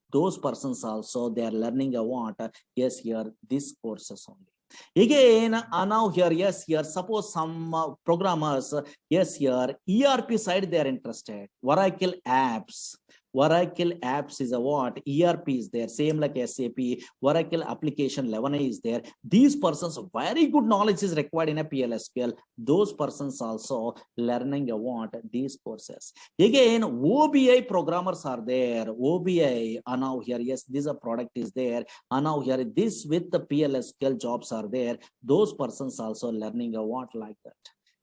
Those persons also they are learning a what yes here these courses only. Again, now here yes here suppose some programmers yes here ERP side they are interested. Oracle apps is a what ERP is there same like SAP. Oracle application 11 is there. These persons very good knowledge is required in a PLSQL. Those persons also learning a what these courses. Again, OBI programmers are there. OBI now here yes this a product is there. Now here this with the PLSQL jobs are there. Those persons also learning a what like that.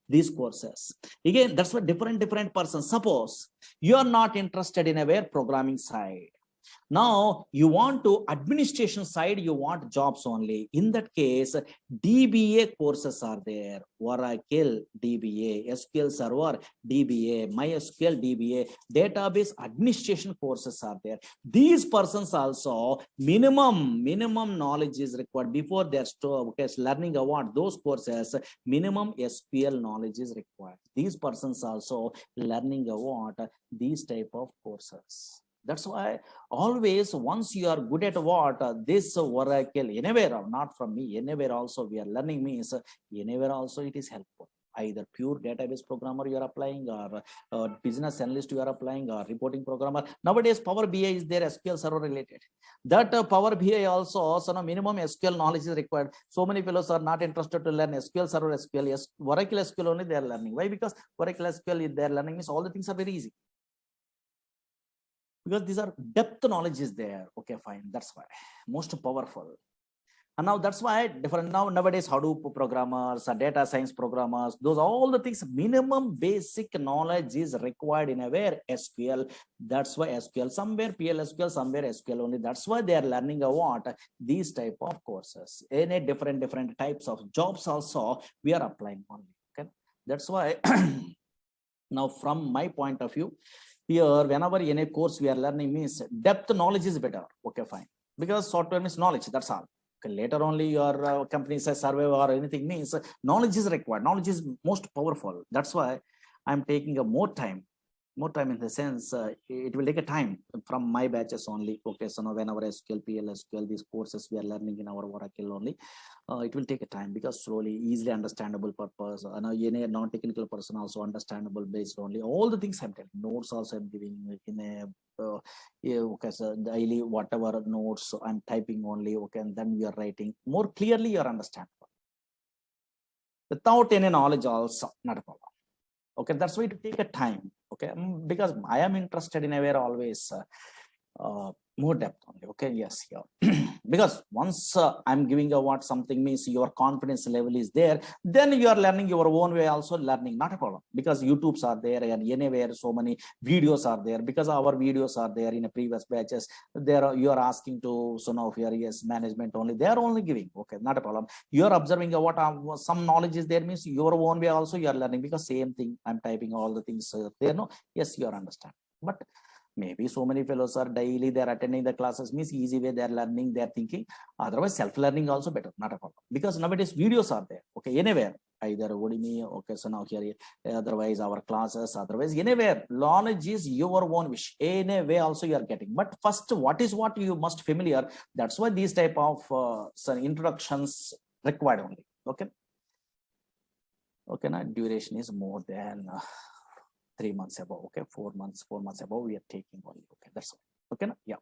These courses again, that's what different persons. Suppose you are not interested in a where programming side. Now you want to administration side, you want jobs only. In that case, DBA courses are there. Oracle DBA, SQL Server DBA, MySQL DBA, database administration courses are there. These persons also minimum knowledge is required before they're learning about those courses. Minimum SQL knowledge is required. These persons also learning about these type of courses. That's why always once you are good at what this Oracle anywhere, not from me, anywhere also we are learning means anywhere also it is helpful. Either pure database programmer you are applying or business analyst you are applying or reporting programmer. Nowadays Power BI is there, SQL Server related. That Power BI also no minimum SQL knowledge is required. So many fellows are not interested to learn SQL Server, SQL, yes, Oracle SQL only they are learning. Why? Because Oracle SQL they are learning means all the things are very easy. Because these are depth knowledge is there. Okay, fine. That's why most powerful. And now that's why different nowadays Hadoop programmers, data science programmers, those all the things, minimum basic knowledge is required in a where SQL. That's why SQL, somewhere PLSQL, somewhere SQL only. That's why they are learning a what these type of courses. Any different types of jobs also we are applying only. Okay, that's why now from my point of view, here whenever in a course we are learning means depth knowledge is better. Okay, fine, because software means knowledge, that's all. Okay, later only your company says survey or anything means knowledge is required, knowledge is most powerful. That's why I'm taking a more time in the sense it will take a time from my batches only. Okay, so now whenever SQL, PLSQL, these courses we are learning in our Oracle only, it will take a time because slowly, easily understandable purpose. Any non-technical person also understandable based only. All the things I'm telling, notes also I'm giving in a yeah, okay, so daily whatever notes I'm typing only. Okay, and then we are writing more clearly. You're understandable without any knowledge also, not a problem. Okay, that's why to take a time. Okay, because I am interested in a way always more depth only. Okay, yes, yeah. Because once I'm giving a what something means your confidence level is there, then you are learning your own way also learning, not a problem. Because YouTubes are there and anywhere so many videos are there, because our videos are there in a previous batches. There you are asking to so now here yes management only, they are only giving. Okay, not a problem. You are observing what some knowledge is there means your own way also you are learning, because same thing I'm typing all the things there. No, yes, you are understand. But maybe so many fellows are daily they're attending the classes means easy way they're learning, they're thinking. Otherwise self-learning also better, not a problem, because nowadays videos are there. Okay, anywhere, either Udemy, okay, so now here otherwise our classes, otherwise anywhere knowledge is your own wish, anyway also you are getting. But first what you must familiar, that's why these type of some introductions required only. Okay, okay, now duration is more than 3 months above. Okay, 4 months above we are taking only. Okay, that's all. Okay, yeah.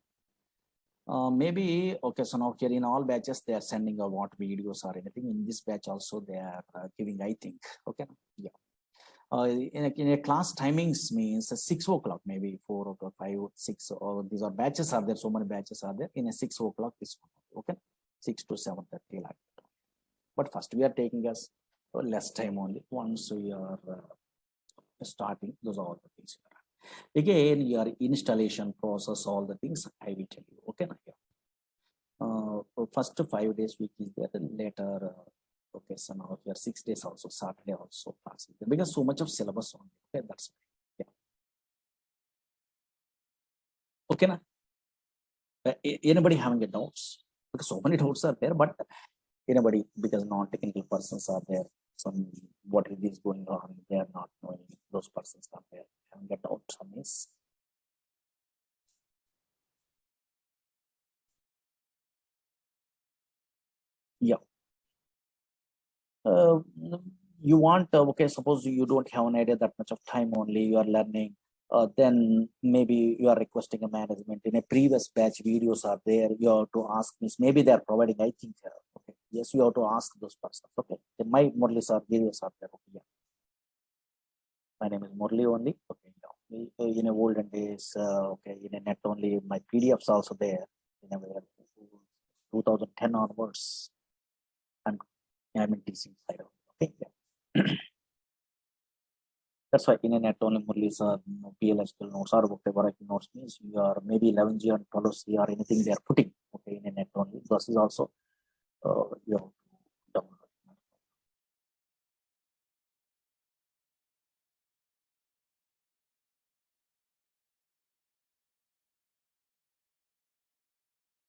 Maybe okay, so now here in all batches they are sending a what videos or anything. In this batch also they are giving, I think. Okay, yeah. In a class timings means 6 o'clock, maybe 4 o'clock, 5, 6, or these are batches are there, so many batches are there. In a 6 o'clock this one. Okay, 6 to 7:30 like that. But first we are taking us less time only. Once we are starting, those are all the things. Again, your installation process, all the things I will tell you. Okay, first 5 days week is there, and later okay, so now here 6 days also, Saturday also class is there, because so much of syllabus on. Okay, that's yeah. Okay, na? Anybody having a doubts? Because so many doubts are there, but anybody, because non-technical persons are there, some what is going on, they are not knowing, those persons are there having a doubt on this. Yeah. uh, you want okay, suppose you don't have an idea that much of time only you are learning, then maybe you are requesting a management. In a previous batch videos are there, you have to ask me, maybe they are providing, I think. Okay, yes, you have to ask those persons. Okay, then my Murali Sir videos are there. Okay, yeah. My name is Murali only. Okay, yeah. In a olden days, okay, in a net only, my PDFs also there in a 2010 onwards. I'm in teaching side. Okay, yeah. That's why in a net only Murali Sir, PLSQL notes or whatever notes means you are maybe 11G and 12C or anything they are putting. Okay, in a net only. This is also you have to download.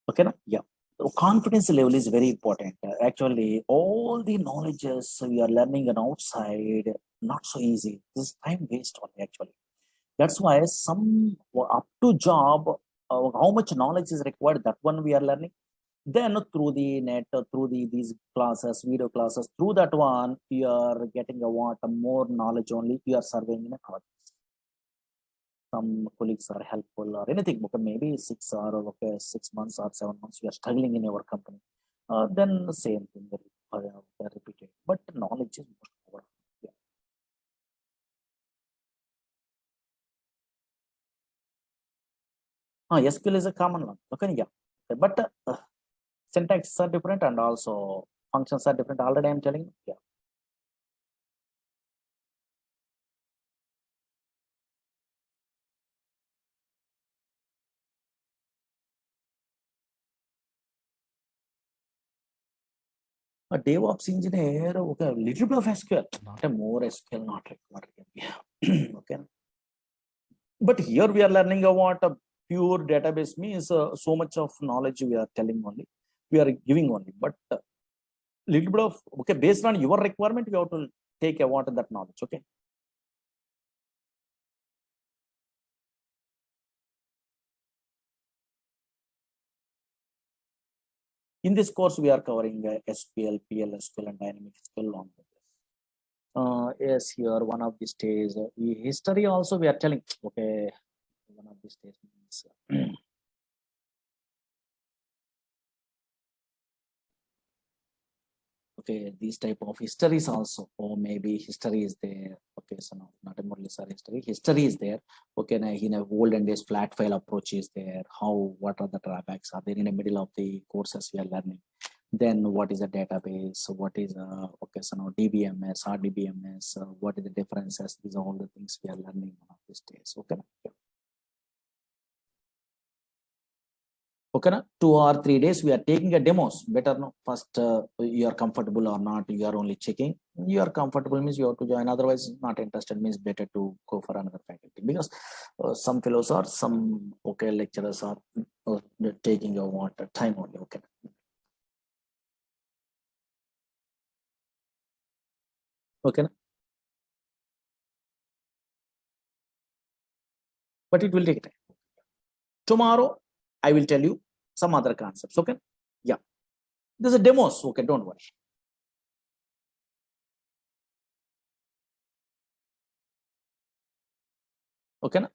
Okay, na? Yeah. So confidence level is very important. Actually, all the knowledges we are learning on outside, not so easy. This is time waste only actually. That's why some up to job, how much knowledge is required, that one we are learning. Then through the net, through these classes, video classes, through that one, you are getting a what more knowledge only. You are serving in a college. Some colleagues are helpful or anything. Okay, maybe 6 months or 7 months, you are struggling in your company. Then the same thing they repeated. But knowledge is most powerful. Yeah. SQL is a common one. Okay, yeah. But syntaxes are different and also functions are different. Already I'm telling you. Yeah. A DevOps engineer, okay, a little bit of SQL, not a more SQL, not required. Yeah. Okay. But here we are learning about a pure database means so much of knowledge we are telling only, we are giving only. But little bit of, okay, based on your requirement, you have to take about that knowledge. Okay. In this course, we are covering SQL, PL/SQL, and dynamic SQL along with this. Yes, here one of these days, history also we are telling. Okay, one of these days means okay, these type of histories also, or maybe history is there. Okay, so no, not a Murali Sir history. History is there. Okay, now in a olden days flat file approach is there. How, what are the drawbacks are there in the middle of the courses we are learning? Then what is a database? So what is okay, so now DBMS, RDBMS, what is the differences? These are all the things we are learning one of these days. Okay. Yeah. Okay, na? 2 or 3 days we are taking a demos. Better no. First, you are comfortable or not. You are only checking. You are comfortable means you have to join. Otherwise, not interested means better to go for another faculty, because some fellows are, some okay lecturers are taking a what time only. Okay. Okay, na? But it will take time. Tomorrow, I will tell you some other concepts. Okay. Yeah. There's a demos. Okay. Don't worry. Okay. Na?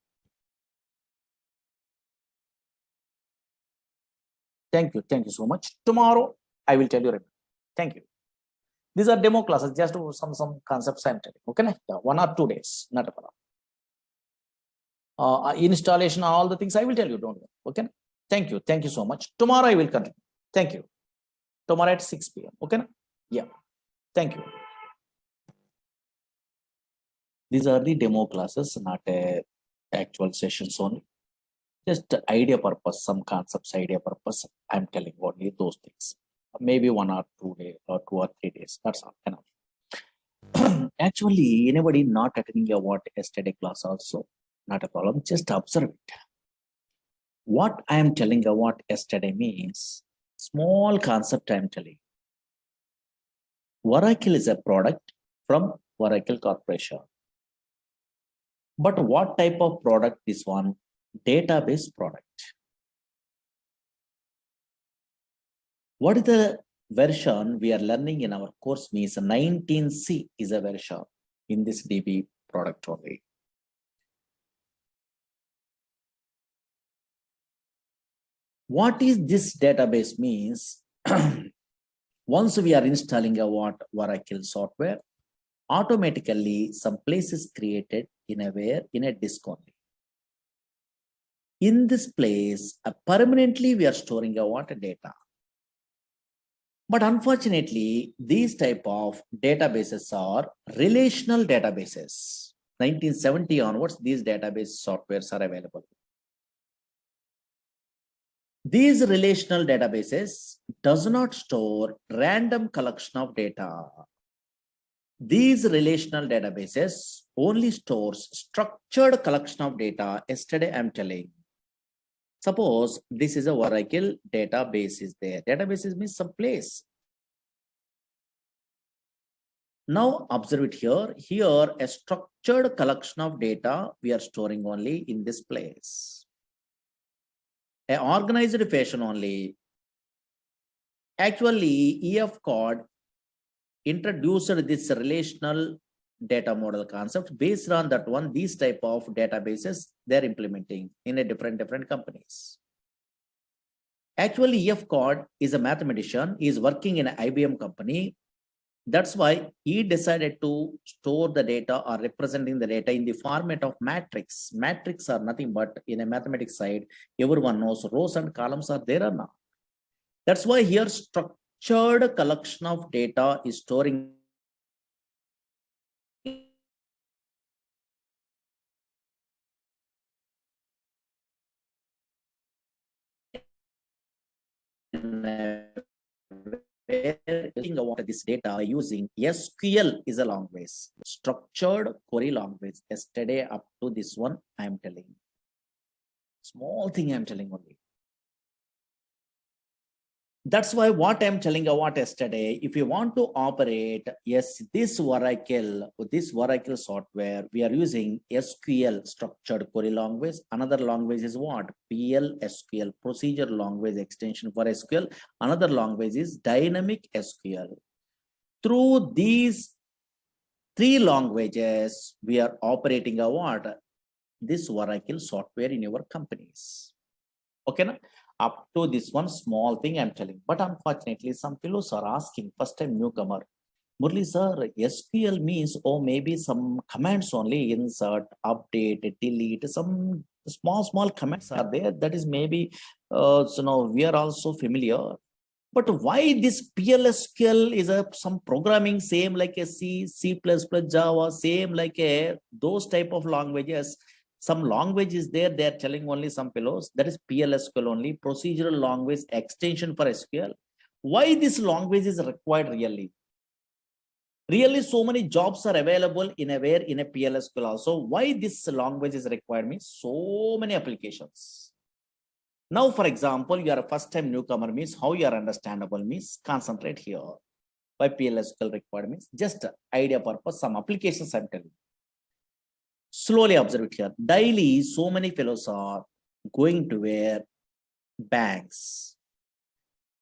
Thank you. Thank you so much. Tomorrow, I will tell you. Thank you. These are demo classes, just some concepts I'm telling. Okay. Na? Yeah. 1 or 2 days. Not a problem. Installation, all the things I will tell you. Don't worry. Okay. Na? Thank you. Thank you so much. Tomorrow I will continue. Thank you. Tomorrow at 6 p.m. Okay. Na? Yeah. Thank you. These are the demo classes, not actual sessions only. Just idea purpose, some concepts, idea purpose. I'm telling only those things. Maybe 1 or 2 days or 2 or 3 days. That's all enough. Actually, anybody not attending a what yesterday class also, not a problem. Just observe it. What I am telling you what yesterday means, small concept I am telling. Oracle is a product from Oracle Corporation. But what type of product is one? Database product. What is the version we are learning in our course means 19C is a version in this DB product only. What is this database means? Once we are installing a what Oracle software, automatically some place is created in a disk only. In this place, permanently we are storing a what data. But unfortunately, these type of databases are relational databases. 1970 onwards, these database softwares are available. These relational databases does not store random collection of data. These relational databases only stores structured collection of data. Yesterday, I'm telling. Suppose this is a Oracle database is there. Databases means some place. Now observe it here. Here, a structured collection of data we are storing only in this place. An organized fashion only. Actually, EF code introduced this relational data model concept. Based on that one, these type of databases they're implementing in a different companies. Actually, EF code is a mathematician. He is working in an IBM company. That's why he decided to store the data or representing the data in the format of matrix. Matrix are nothing but in a mathematics side, everyone knows rows and columns are there or not. That's why here structured collection of data is storing about this data by using SQL is a language, structured query language. Yesterday up to this one, I am telling. Small thing I'm telling only. That's why what I'm telling you what yesterday, if you want to operate, yes, this Oracle software, we are using SQL, structured query language. Another language is what? PLSQL, procedure language extension for SQL. Another language is dynamic SQL. Through these three languages, we are operating a what? This Oracle software in your companies. Okay, na? Up to this one small thing I'm telling, but unfortunately some fellows are asking, first time newcomer, Murali sir, SQL means, oh, maybe some commands only, insert, update, delete, some small commands are there. That is maybe, so now we are also familiar. But why this PLSQL is some programming same like a C, C++, Java, same like a those type of languages. Some language is there, they are telling only some fellows, that is PLSQL only, procedural language extension for SQL. Why this language is required really? Really, so many jobs are available in a PLSQL also. Why this language is required means so many applications. Now, for example, you are a first time newcomer means how you are understandable means concentrate here. Why PLSQL required means just idea purpose, some applications I'm telling. Slowly observe it here. Daily, so many fellows are going to where banks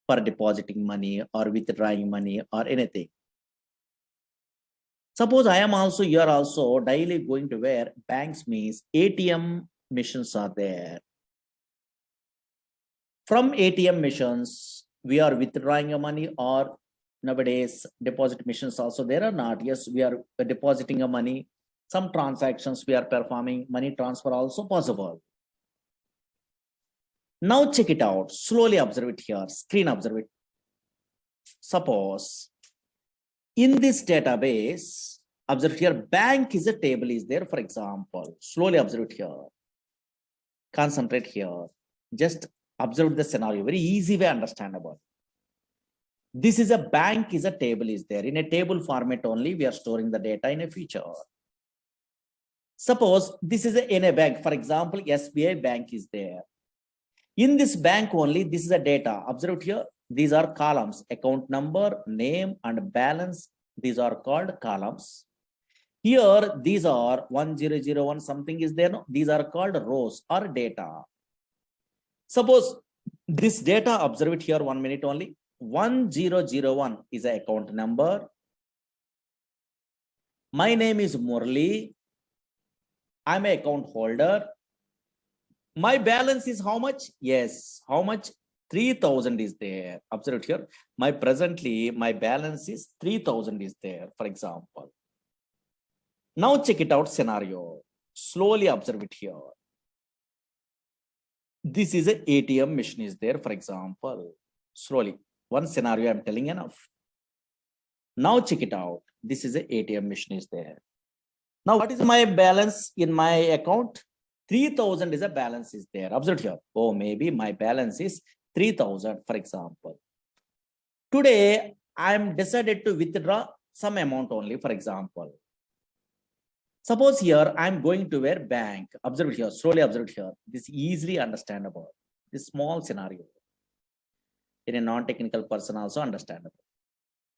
for depositing money or withdrawing money or anything. Suppose I am also, you are also daily going to where banks means ATM machines are there. From ATM machines, we are withdrawing your money, or nowadays deposit machines also there or not. Yes, we are depositing a money. Some transactions we are performing, money transfer also possible. Now check it out. Slowly observe it here. Screen observe it. Suppose in this database, observe here, bank is a table is there, for example. Slowly observe it here. Concentrate here. Just observe the scenario. Very easy way understandable. This is a bank is a table is there. In a table format only, we are storing the data in a feature. Suppose this is in a bank, for example, SBI bank is there. In this bank only, this is a data. Observe here, these are columns, account number, name, and balance. These are called columns. Here, these are 1001, something is there. No? These are called rows or data. Suppose this data, observe it here 1 minute only. 1001 is an account number. My name is Murali. I'm an account holder. My balance is how much? Yes, how much? 3000 is there. Observe it here. My balance is 3000 is there, for example. Now check it out scenario. Slowly observe it here. This is an ATM machine is there, for example. Slowly. One scenario I'm telling enough. Now check it out. This is an ATM machine is there. Now, what is my balance in my account? 3000 is a balance is there. Observe here. Oh, maybe my balance is 3000, for example. Today, I'm decided to withdraw some amount only, for example. Suppose here, I'm going to where bank. Observe here. Slowly observe here. This is easily understandable. This small scenario. In a non-technical person also understandable.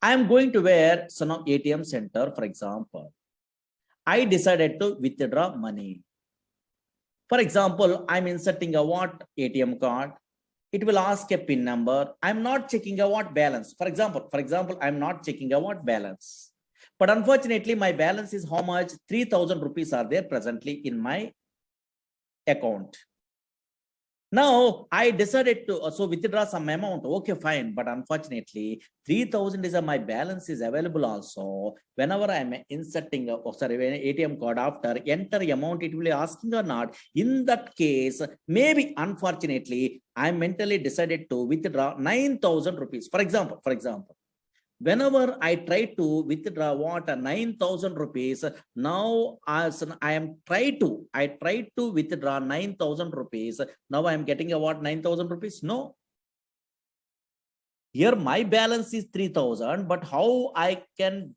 I'm going to where some ATM center, for example. I decided to withdraw money. For example, I'm inserting a what ATM card. It will ask a PIN number. I'm not checking a what balance. For example, I'm not checking a what balance. But unfortunately, my balance is how much? 3000 rupees are there presently in my account. Now I decided to so withdraw some amount. Okay, fine. But unfortunately, 3,000 is my balance is available also. Whenever I'm inserting when ATM card after enter amount, it will be asking or not. In that case, maybe unfortunately, I mentally decided to withdraw 9,000 rupees. For example, whenever I try to withdraw what 9,000 rupees, now as I try to withdraw 9,000 rupees. Now I am getting a what 9,000 rupees? No. Here my balance is 3,000, but how I can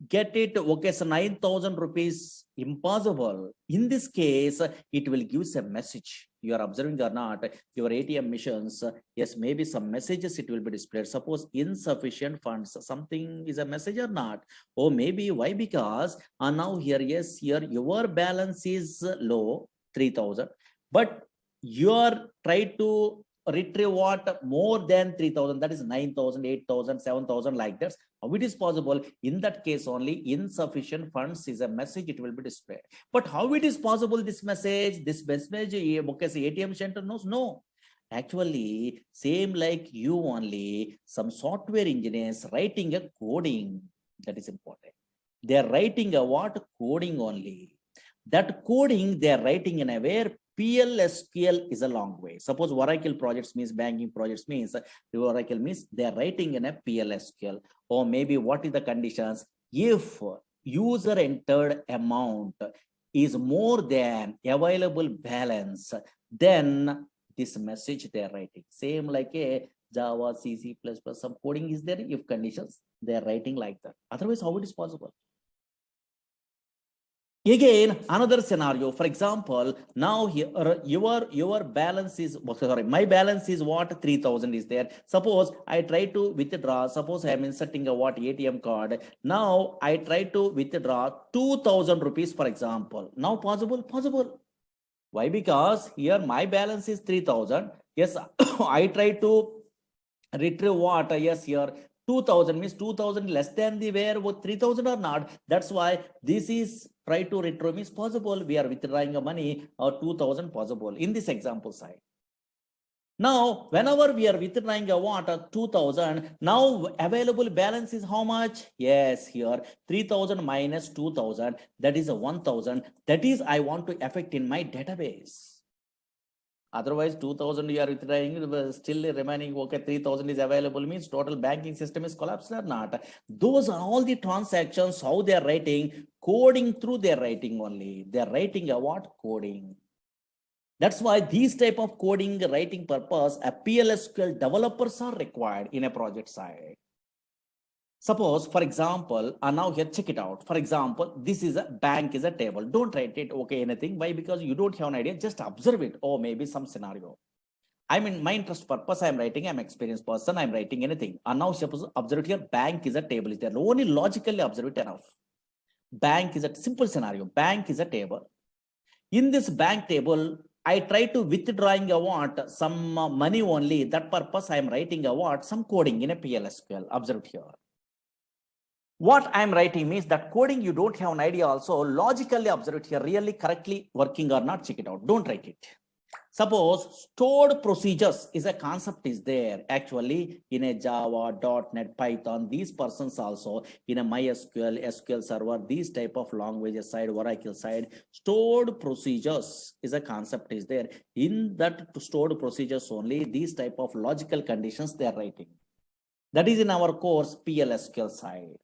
get it? Okay, so 9,000 rupees impossible. In this case, it will give a message. You are observing or not, your ATM missions, yes, maybe some messages it will be displayed. Suppose insufficient funds, something is a message or not. Or maybe why? Because now here, yes, here your balance is low, 3,000, but you are trying to retrieve what more than 3,000, that is 9,000, 8,000, 7,000 like that. How it is possible? In that case only insufficient funds is a message, it will be displayed. But how it is possible this message ATM center knows? No. Actually, same like you only, some software engineers writing a coding, that is important. They are writing a what? Coding only. That coding they are writing in a where PLSQL is a long way. Suppose Oracle projects means banking projects means the Oracle means they are writing in a PLSQL. Or maybe what is the conditions? If user entered amount is more than available balance, then this message they are writing. Same like a Java, C++, some coding is there. If conditions, they are writing like that. Otherwise, how it is possible? Again, another scenario. For example, now here your balance is my balance is what 3,000 is there. Suppose I try to withdraw. Suppose I am inserting a what ATM card. Now I try to withdraw 2,000 rupees, for example. Now possible. Why? Because here my balance is 3,000. Yes, I try to retrieve what? Yes, here 2,000 means 2,000 less than the where 3,000 or not. That's why this is try to retrieve means possible. We are withdrawing a money or 2,000 possible in this example side. Now, whenever we are withdrawing a what 2,000, now available balance is how much? Yes, here 3,000 minus 2,000, that is a 1,000. That is I want to affect in my database. Otherwise, 2,000 you are withdrawing, still remaining, okay, 3,000 is available means total banking system is collapsed or not. Those are all the transactions, how they are writing, coding through their writing only. They are writing a what? Coding. That's why these type of coding writing purpose, a PLSQL developers are required in a project side. Suppose, for example, now here check it out. For example, this is a bank is a table. Don't write it, okay, anything. Why? Because you don't have an idea. Just observe it. Or maybe some scenario. I mean, my interest purpose, I'm writing, I'm experienced person, I'm writing anything. And now suppose observe it here, bank is a table. Is there only logically observe it enough? Bank is a simple scenario. Bank is a table. In this bank table, I try to withdrawing a what? Some money only. That purpose, I'm writing a what? Some coding in a PLSQL. Observe it here. What I'm writing means that coding you don't have an idea also. Logically observe it here, really correctly working or not, check it out. Don't write it. Suppose stored procedures is a concept is there actually in a Java, .NET, Python. These persons also in a MySQL, SQL Server, these type of languages side, Oracle side, stored procedures is a concept is there. In that stored procedures only, these type of logical conditions they are writing. That is in our course PLSQL side.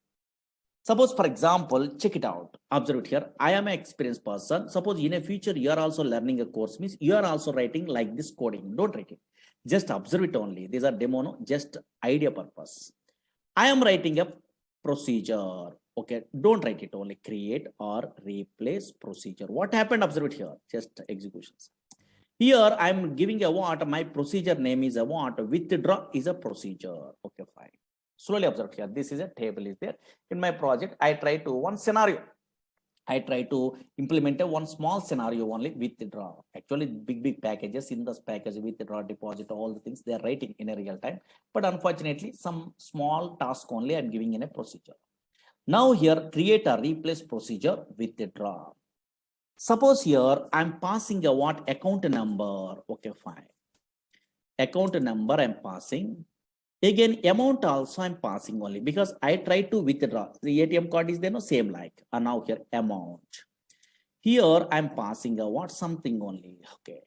Suppose, for example, check it out. Observe it here. I am an experienced person. Suppose in a future, you are also learning a course, means you are also writing like this coding. Don't write it. Just observe it only. These are demo, no? Just idea purpose. I am writing a procedure. Okay, don't write it only. Create or replace procedure. What happened? Observe it here. Just executions. Here, I'm giving a what? My procedure name is a what? Withdraw is a procedure. Okay, fine. Slowly observe here. This is a table is there. In my project, I try to one scenario. I try to implement a one small scenario only withdraw. Actually, big packages in this package withdraw, deposit, all the things they are writing in a real time. But unfortunately, some small task only I'm giving in a procedure. Now here, create a replace procedure withdraw. Suppose here I'm passing a what account number. Okay, fine. account number I'm passing. Again, amount also I'm passing only because I try to withdraw. The ATM card is there, no same like. And now here amount. Here I'm passing a what something only. Okay.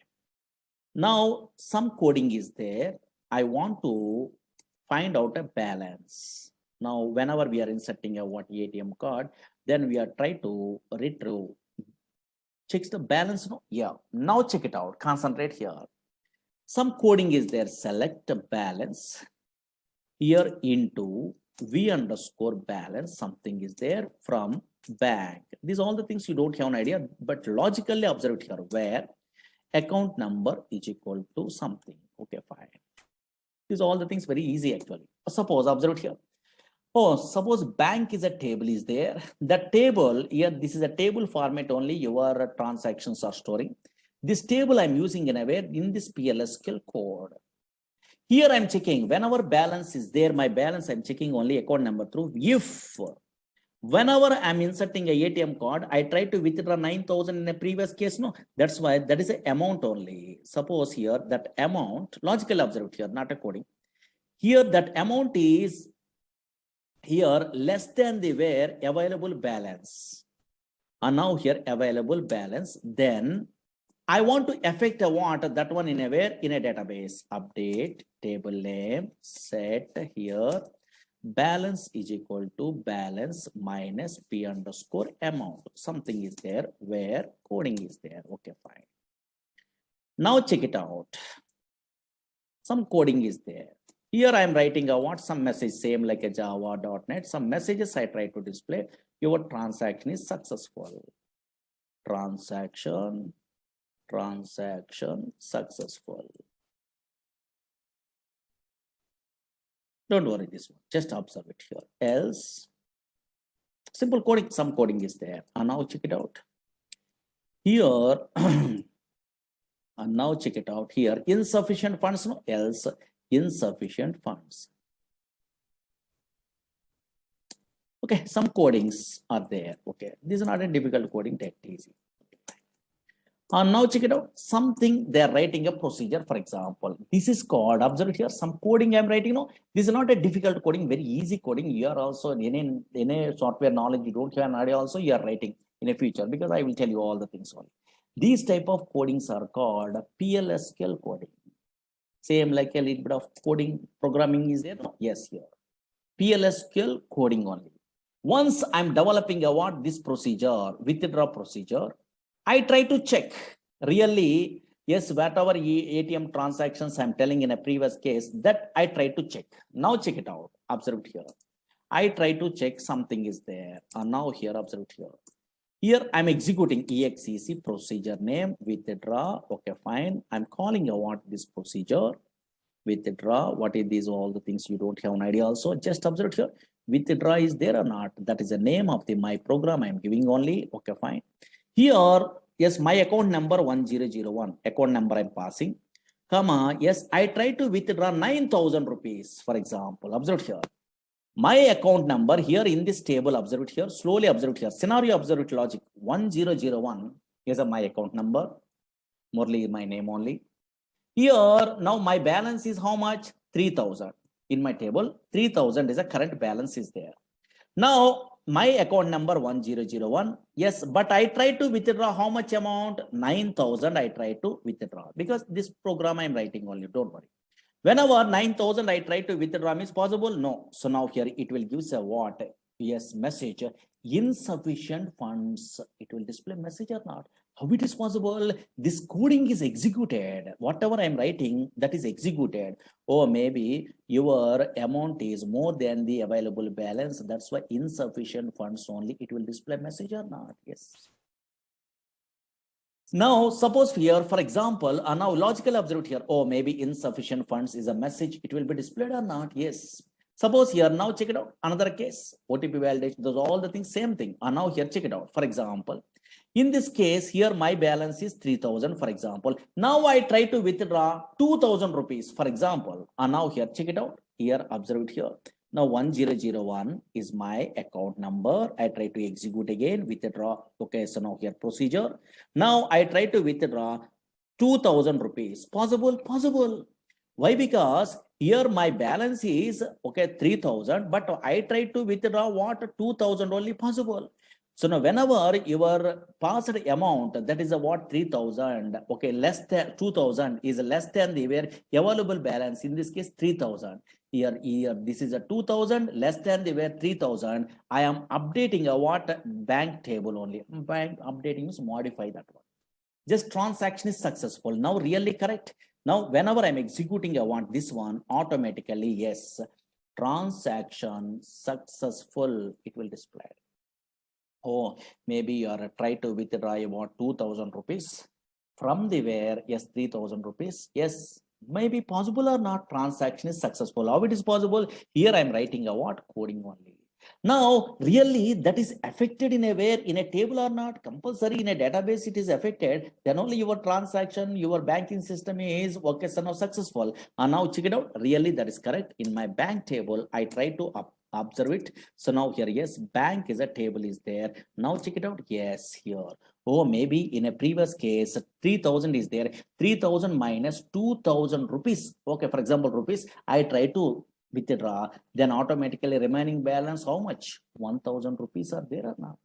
Now some coding is there. I want to find out a balance. Now, whenever we are inserting a what ATM card, then we are trying to retrieve. Checks the balance. No, yeah. Now check it out. Concentrate here. Some coding is there. Select a balance. Here into V underscore balance, something is there from bank. These are all the things you don't have an idea, but logically observe it here where account number is equal to something. Okay, fine. These are all the things very easy actually. Suppose observe it here. Oh, suppose bank is a table is there. The table here, this is a table format only your transactions are storing. This table I'm using in a way in this PLSQL code. Here I'm checking whenever balance is there, my balance I'm checking only account number through. If whenever I'm inserting a ATM card, I try to withdraw 9,000 in a previous case. No, that's why that is a amount only. Suppose here that amount, logical observed here, not a coding. Here that amount is here less than the where available balance. And now here available balance, then I want to affect a what that one in a where in a database. Update table name, set here balance is equal to balance minus P underscore amount. Something is there where coding is there. Okay, fine. Now check it out. Some coding is there. Here I am writing a what some message same like a java.net. Some messages I try to display. Your transaction is successful. Transaction successful. Don't worry this one, just observe it here. Else, simple coding, some coding is there. And now check it out. Here, and now check it out here. Insufficient funds, no, else insufficient funds. Okay, some codings are there. Okay, this is not a difficult coding, take it easy. And now check it out. Something they are writing a procedure, for example. This is called, observe it here, some coding I'm writing. No, this is not a difficult coding, very easy coding. You are also in a software knowledge, you don't have an idea also, you are writing in a future because I will tell you all the things only. These type of codings are called PLSQL coding. Same like a little bit of coding programming is there. No? Yes, here. PLSQL coding only. Once I'm developing a what this procedure, withdraw procedure, I try to check really, yes, whatever ATM transactions I'm telling in a previous case that I try to check. Now check it out. Observe it here. I try to check something is there. And now here, observe it here. Here I'm executing exec procedure name withdraw. Okay, fine. I'm calling a what this procedure withdraw. What is these all the things you don't have an idea also. Just observe it here. Withdraw is there or not? That is the name of the my program I'm giving only. Okay, fine. Here, yes, my account number 1001, account number I'm passing, comma, yes, I try to withdraw 9,000 rupees, for example. Observe here. My account number here in this table, observe it here, slowly observe it here. Scenario, observe it logic. 1001 is my account number. Murali is my name only. Here, now my balance is how much? 3,000. In my table, 3,000 is a current balance is there. Now, my account number 1001, yes, but I try to withdraw how much amount? 9,000 I try to withdraw because this program I'm writing only, don't worry. Whenever 9,000 I try to withdraw means possible? No. So now here it will give a what? Yes, message, insufficient funds. It will display message or not. How it is possible? This coding is executed. Whatever I'm writing, that is executed. Or maybe your amount is more than the available balance. That's why insufficient funds only. It will display message or not. Yes. Now, suppose here, for example, now logical observed here. Oh, maybe insufficient funds is a message. It will be displayed or not? Yes. Suppose here, now check it out. Another case, OTP validation, those all the things, same thing. And now here, check it out. For example, in this case, here my balance is 3,000, for example. Now I try to withdraw 2,000 rupees, for example. And now here, check it out. Here, observe it here. Now 1001 is my account number. I try to execute again, withdraw. Okay, so now here procedure. Now I try to withdraw 2,000 rupees. Possible, possible. Why? Because here my balance is okay 3,000, but I try to withdraw what 2,000 only possible. So now whenever your passed amount, that is a what 3,000, okay, less than 2,000 is less than the where available balance, in this case 3,000. Here this is a 2,000 less than the where 3,000. I am updating a what bank table only. Bank updating is modify that one. Just transaction is successful. Now really correct. Now whenever I'm executing, I want this one automatically, yes, transaction successful, it will display. Oh, maybe you are try to withdraw about 2,000 rupees from the where, yes, 3,000 rupees, yes, maybe possible or not, transaction is successful. How it is possible? Here I'm writing a what coding only. Now really that is affected in a where, in a table or not, compulsory in a database it is affected, then only your transaction, your banking system is okay, so now successful. And now check it out, really that is correct. In my bank table I try to observe it. So now here, yes, bank is a table is there. Now check it out, yes, here. Oh, maybe in a previous case 3,000 is there, 3,000 minus 2,000 rupees, okay, for example rupees, I try to withdraw, then automatically remaining balance how much, 1,000 rupees are there or not?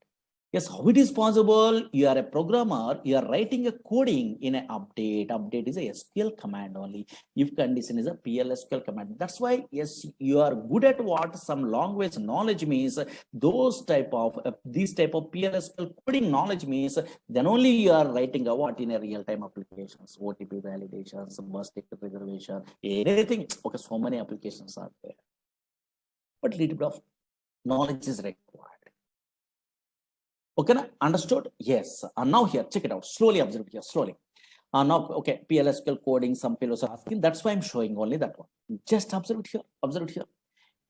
Yes, how it is possible? You are a programmer, you are writing a coding in an update. Update is a SQL command only. If condition is a PLSQL command. That's why, yes, you are good at what some language knowledge means. Those type of this type of PLSQL coding knowledge means, then only you are writing a what in a real-time applications, OTP validations, bus ticket reservation, anything. Okay, so many applications are there. But little bit of knowledge is required. Okay, understood? Yes. And now here, check it out. Slowly observe here, slowly. Now, okay, PLSQL coding, some fellows are asking. That's why I'm showing only that one. Just observe it here. Observe it here.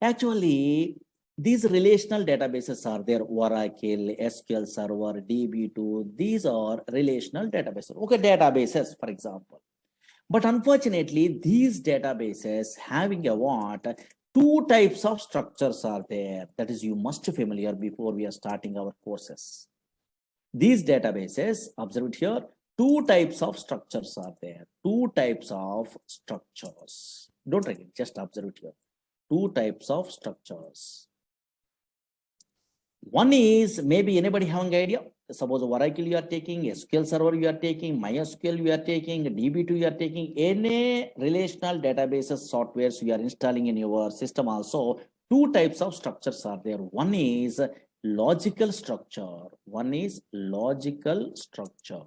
Actually, these relational databases are there. Oracle, SQL Server, DB2. These are relational databases. Okay, databases, for example. But unfortunately, these databases having a what? Two types of structures are there. That is, you must be familiar before we are starting our courses. These databases, observe it here, two types of structures are there. Two types of structures. Don't write it, just observe it here. Two types of structures. One is, maybe anybody having idea? Suppose Oracle you are taking, SQL Server you are taking, MySQL you are taking, DB2 you are taking, any relational databases softwares you are installing in your system also, two types of structures are there. One is logical structure. One is logical structure.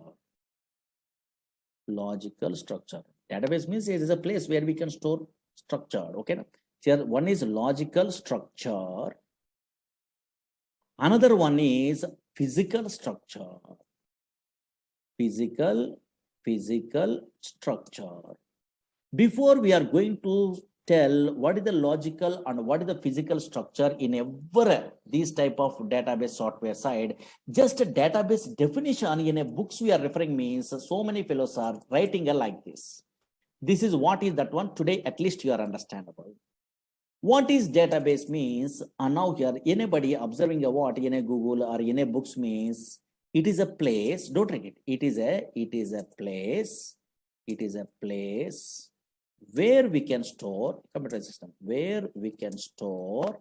Logical structure. Database means it is a place where we can store structure. Okay. Here one is logical structure. Another one is physical structure. Physical structure. Before we are going to tell what is the logical and what is the physical structure in every these type of database software side, just a database definition in a books we are referring means so many fellows are writing a like this. This is what is that one. Today at least you are understandable. What is database means, and now here anybody observing a what in a Google or in a books means it is a place. Don't read it. It is a place. It is a place where we can store computer system, where we can store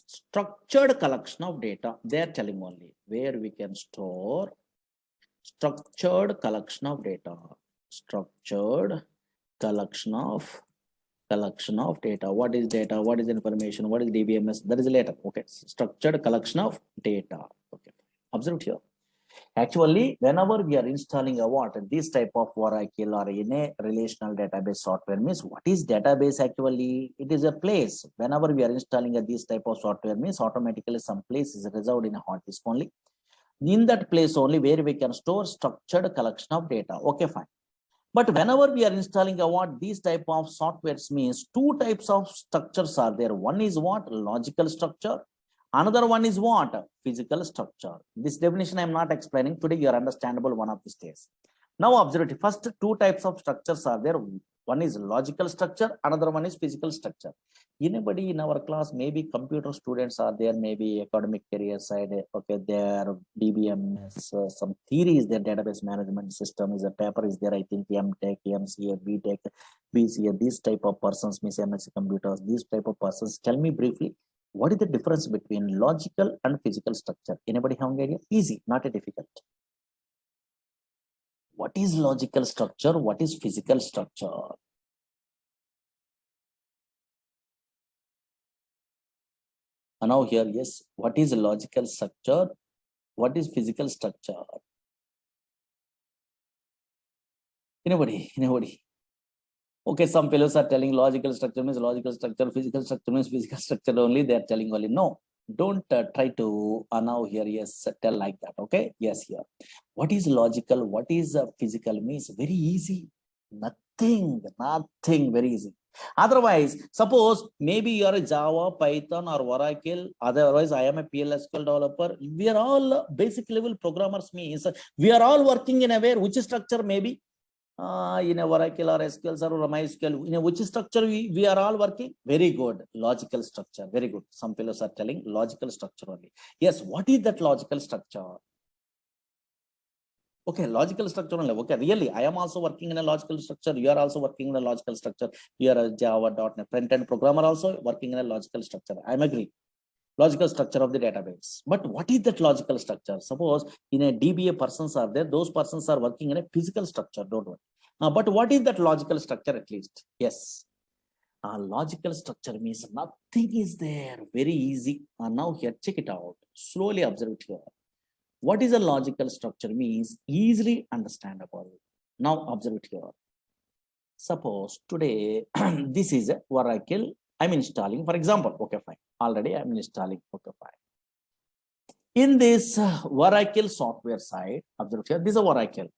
structured collection of data. They are telling only where we can store structured collection of data. Structured collection of data. What is data? What is information? What is DBMS? That is later. Okay, structured collection of data. Okay, observe here. Actually, whenever we are installing a what, this type of Oracle or in a relational database software means what is database actually? It is a place. Whenever we are installing a this type of software means automatically some place is reserved in a hard disk only. In that place only where we can store structured collection of data. Okay, fine. But whenever we are installing a what, these type of softwares means two types of structures are there. One is what? Logical structure. Another one is what? Physical structure. This definition I am not explaining. Today you are understandable one of these days. Now observe it. First two types of structures are there. One is logical structure, another one is physical structure. Anybody in our class, maybe computer students are there, maybe academic career side, okay, there DBMS, some theories, their database management system is a paper is there, I think MTech, MCA, BTech, BCA, these type of persons, Miss MSc computers, these type of persons. Tell me briefly, what is the difference between logical and physical structure? Anybody have an idea? Easy, not a difficult. What is logical structure? What is physical structure? And now here, yes, what is logical structure? What is physical structure? Anybody? Anybody? Okay, some fellows are telling logical structure means logical structure, physical structure means physical structure only. They are telling only. No, don't try to now here, yes, tell like that. Okay, yes, here. What is logical? What is physical means very easy. Nothing, very easy. Otherwise, suppose maybe you are a Java, Python, or Oracle. Otherwise, I am a PLSQL developer. We are all basic level programmers. Means we are all working in a way which structure maybe in a Oracle or SQL or MySQL. In a which structure we are all working? Very good. Logical structure. Very good. Some fellows are telling logical structure only. Yes. What is that logical structure? Okay, logical structure only. Okay, really, I am also working in a logical structure. You are also working in a logical structure. You are a Java.NET front-end programmer also working in a logical structure. I am agree. Logical structure of the database. But what is that logical structure? Suppose in a DBA persons are there, those persons are working in a physical structure. Don't worry. But what is that logical structure at least? Yes. Logical structure means nothing is there. Very easy. Now here, check it out. Slowly observe it here. What is a logical structure means easily understandable. Now observe it here. Suppose today this is a Oracle. I'm installing, for example. Okay, fine. Already I'm installing. Okay, fine. In this Oracle software side, observe here. This is a Oracle.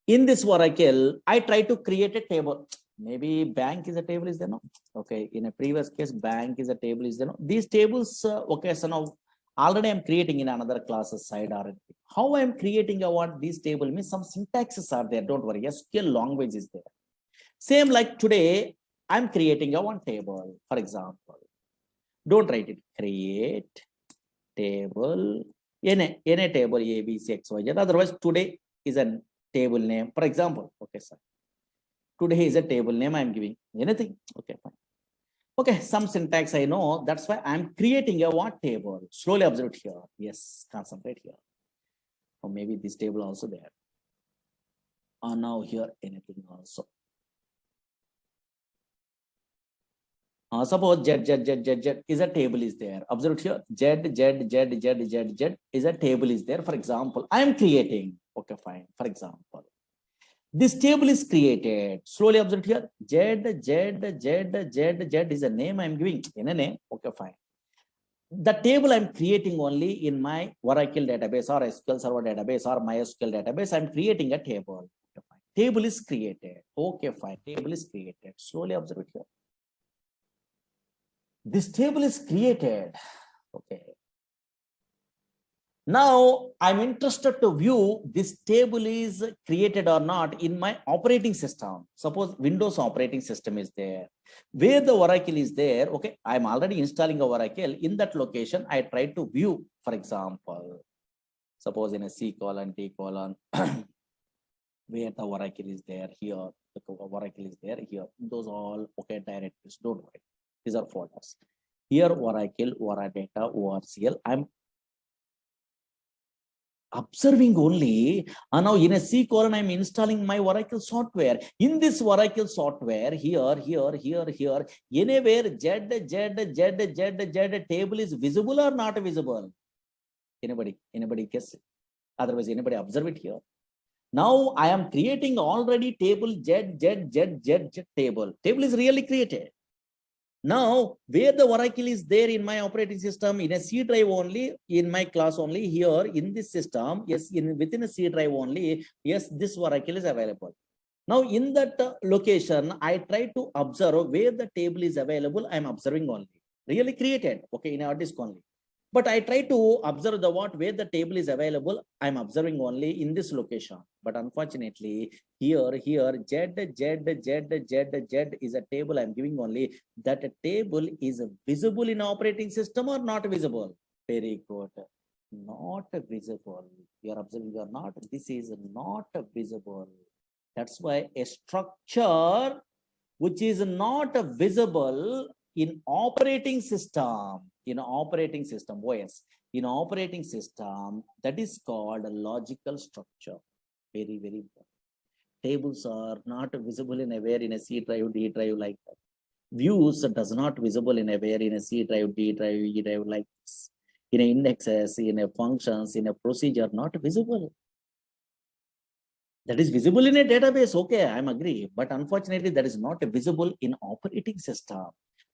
In this Oracle, I try to create a table. Maybe bank is a table, is there no? Okay, in a previous case, bank is a table, is there no? These tables, okay, so now already I'm creating in another classes side or how I'm creating what this table means some syntaxes are there. Don't worry, SQL language is there. Same like today, I'm creating a one table, for example. Don't write it. Create table in a table A, B, C, X, Y, Z. Otherwise, today is a table name, for example. Okay, sir. Today is a table name I'm giving. Anything? Okay, fine. Okay, some syntax I know. That's why I'm creating a what table. Slowly observe it here. Yes, concentrate here. Or maybe this table also there. Now here anything also. Suppose Z is a table is there. Observe it here. Z is a table is there. For example, I am creating. Okay, fine. For example, this table is created. Slowly observe here. Z is a name I'm giving. In a name. Okay, fine. The table I'm creating only in my Oracle database or SQL Server database or MySQL database. I'm creating a table. Okay, fine. Table is created. Okay, fine. Table is created. Slowly observe it here. This table is created. Okay. Now I'm interested to view this table is created or not in my operating system. Suppose Windows operating system is there. Where the Oracle is there, okay, I'm already installing a Oracle. In that location, I try to view, for example, suppose in a C colon, T colon, where the Oracle is there, here, the Oracle is there, here. Those all, okay, directories, don't worry. These are folders. Here, Oracle, Oradata, ORCL. I'm observing only. And now in a C colon, I'm installing my Oracle software. In this Oracle software, here, anywhere Z table is visible or not visible? Anybody guess? Otherwise, anybody observe it here? Now I am creating already table Z table. Table is really created. Now, where the Oracle is there in my operating system, in a C drive only, in my class only, here in this system, yes, within a C drive only, yes, this Oracle is available. Now, in that location, I try to observe where the table is available. I'm observing only. Really created, okay, in our disk only. But I try to observe the where the table is available. I'm observing only in this location. But unfortunately, here, Z is a table I'm giving only. That table is visible in operating system or not visible? Very good. Not visible. You are observing or not? This is not visible. That's why a structure which is not visible in operating system, OS, in operating system, that is called a logical structure. Very, very important. Tables are not visible in a where in a C drive, D drive like that. Views does not visible in a where in a C drive, D drive, E drive like this. In a indexes, in a functions, in a procedure, not visible. That is visible in a database, okay, I'm agree, but unfortunately that is not visible in operating system.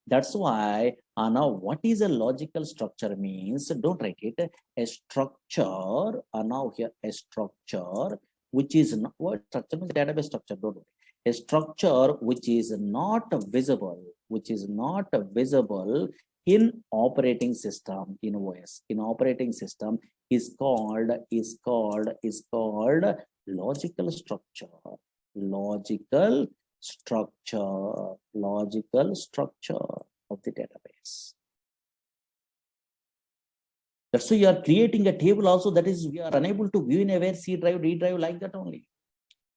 That's why now what is a logical structure means, don't write it, a structure, now here a structure which is not, what structure means, database structure, don't worry. A structure which is not visible, in operating system, in OS, in operating system is called logical structure, logical structure of the database. That's why you are creating a table also, that is we are unable to view in a where C drive, D drive like that only.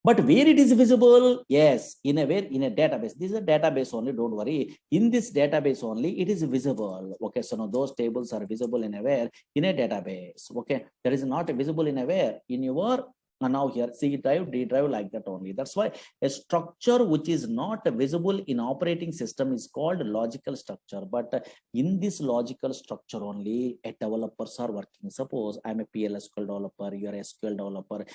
But where it is visible, yes, in a database. This is a database only, don't worry. In this database only, it is visible. Okay, so now those tables are visible in a where in a database. Okay, that is not visible in a where in your now here C drive, D drive like that only. That's why a structure which is not visible in operating system is called logical structure. But in this logical structure only, a developers are working. Suppose I'm a PLSQL developer, you're a SQL developer,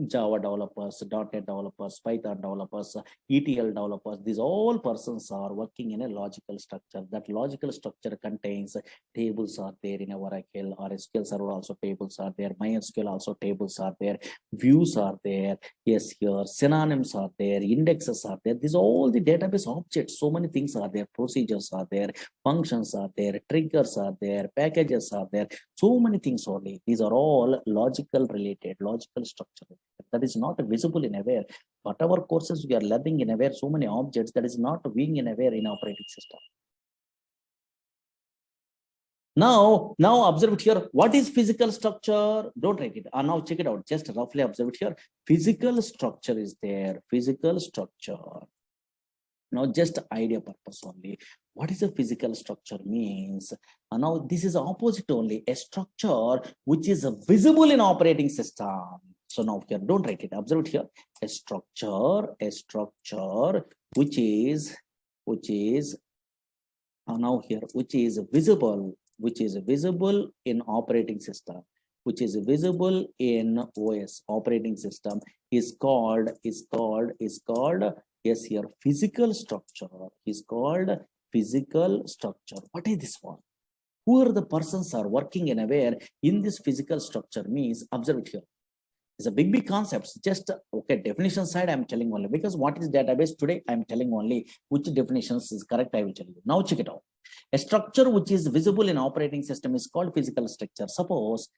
Java developers, .NET developers, Python developers, ETL developers. These all persons are working in a logical structure. That logical structure contains tables are there in a Oracle or SQL Server, also tables are there. MySQL also tables are there. Views are there. Yes, here synonyms are there. Indexes are there. These are all the database objects. So many things are there. Procedures are there. Functions are there. Triggers are there. Packages are there. So many things only. These are all logical related, logical structure. That is not visible in aware. Whatever courses we are learning in aware, so many objects that is not being in aware in operating system. Now observe it here. What is physical structure? Don't write it. Now check it out. Just roughly observe it here. Physical structure is there. Physical structure. Now just idea purpose only. What is a physical structure means? Now this is opposite only. A structure which is visible in operating system. So now here, don't write it. Observe it here. A structure which is now here, which is visible in operating system, which is visible in OS operating system is called yes here physical structure is called physical structure. What is this one? Who are the persons are working in aware in this physical structure means? Observe it here. It's a big concepts. Just okay, definition side I'm telling only, because what is database today I'm telling only which definitions is correct I will tell you. Now check it out. A structure which is visible in operating system is called physical structure. Suppose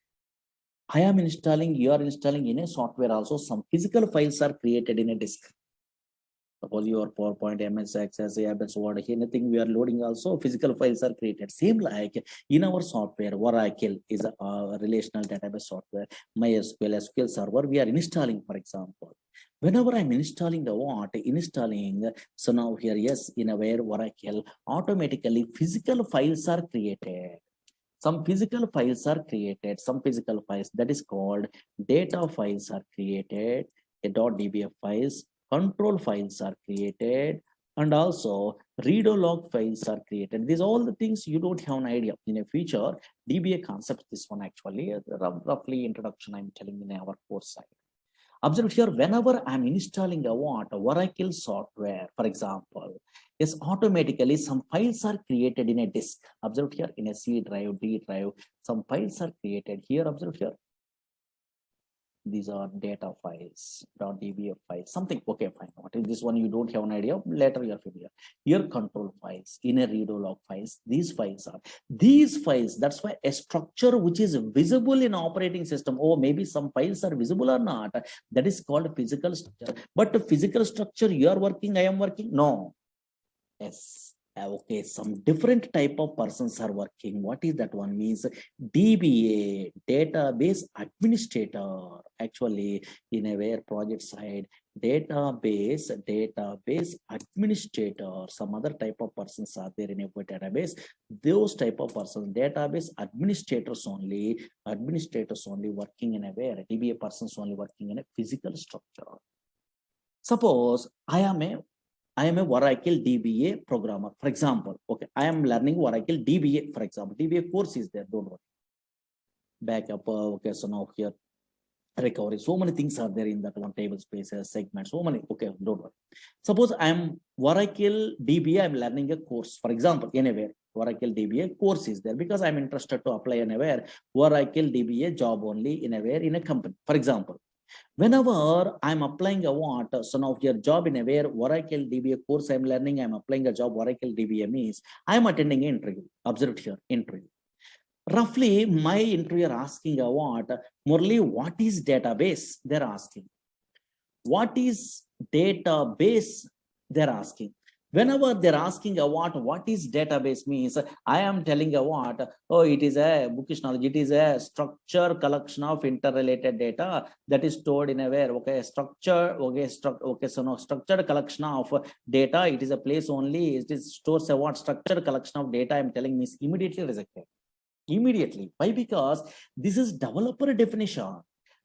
I am installing, you are installing in a software also, some physical files are created in a disk. Suppose your PowerPoint, MS Access, ABS, Word, anything we are loading also, physical files are created. Same like in our software, Oracle is a relational database software. MySQL, SQL Server, we are installing, for example. Whenever I'm installing the what, so now here, yes, in aware Oracle, automatically physical files are created. Some physical files are created, some physical files that is called data files are created, a .dbf files, control files are created, and also redo log files are created. These all the things you don't have an idea. In a future, DBA concept, this one actually, roughly introduction I'm telling in our course side. Observe here, whenever I'm installing a Oracle software, for example, yes, automatically some files are created in a disk. Observe here, in a C drive, D drive, some files are created here. Observe here. These are data files, .dba files, something. Okay, fine. What is this one? You don't have an idea. Later you are familiar. Here control files, inner redo log files. These files. That's why a structure which is visible in operating system. Oh, maybe some files are visible or not. That is called physical structure. But the physical structure you are working, I am working. No. Yes. Okay, some different type of persons are working. What is that one? Means DBA, database administrator. Actually, in a way project side, database administrator. Some other type of persons are there in a database. Those type of persons, database administrators only working in a way. DBA persons only working in a physical structure. Suppose I am a Oracle DBA programmer, for example. Okay, I am learning Oracle DBA, for example. DBA course is there, don't worry. Backup, okay, so now here, recovery, so many things are there in that one, table spaces, segments, so many, okay, don't worry. Suppose I am Oracle DBA, I'm learning a course, for example, anywhere, Oracle DBA course is there because I'm interested to apply anywhere, Oracle DBA job only anywhere in a company, for example. Whenever I'm applying a what, so now your job in a where Oracle DBA course I'm learning, I'm applying a job Oracle DBA means I'm attending an interview. Observe here, interview. Roughly, my interviewer asking a what, Murali, what is database? They're asking. What is database? They're asking. Whenever they're asking a what is database means, I am telling a what, oh, it is a bookish knowledge, it is a structured collection of interrelated data that is stored in a where, okay, structure, okay, so no, structured collection of data, it is a place only, it is stores a what, structured collection of data, I'm telling means immediately rejected. Immediately. Why? Because this is developer definition.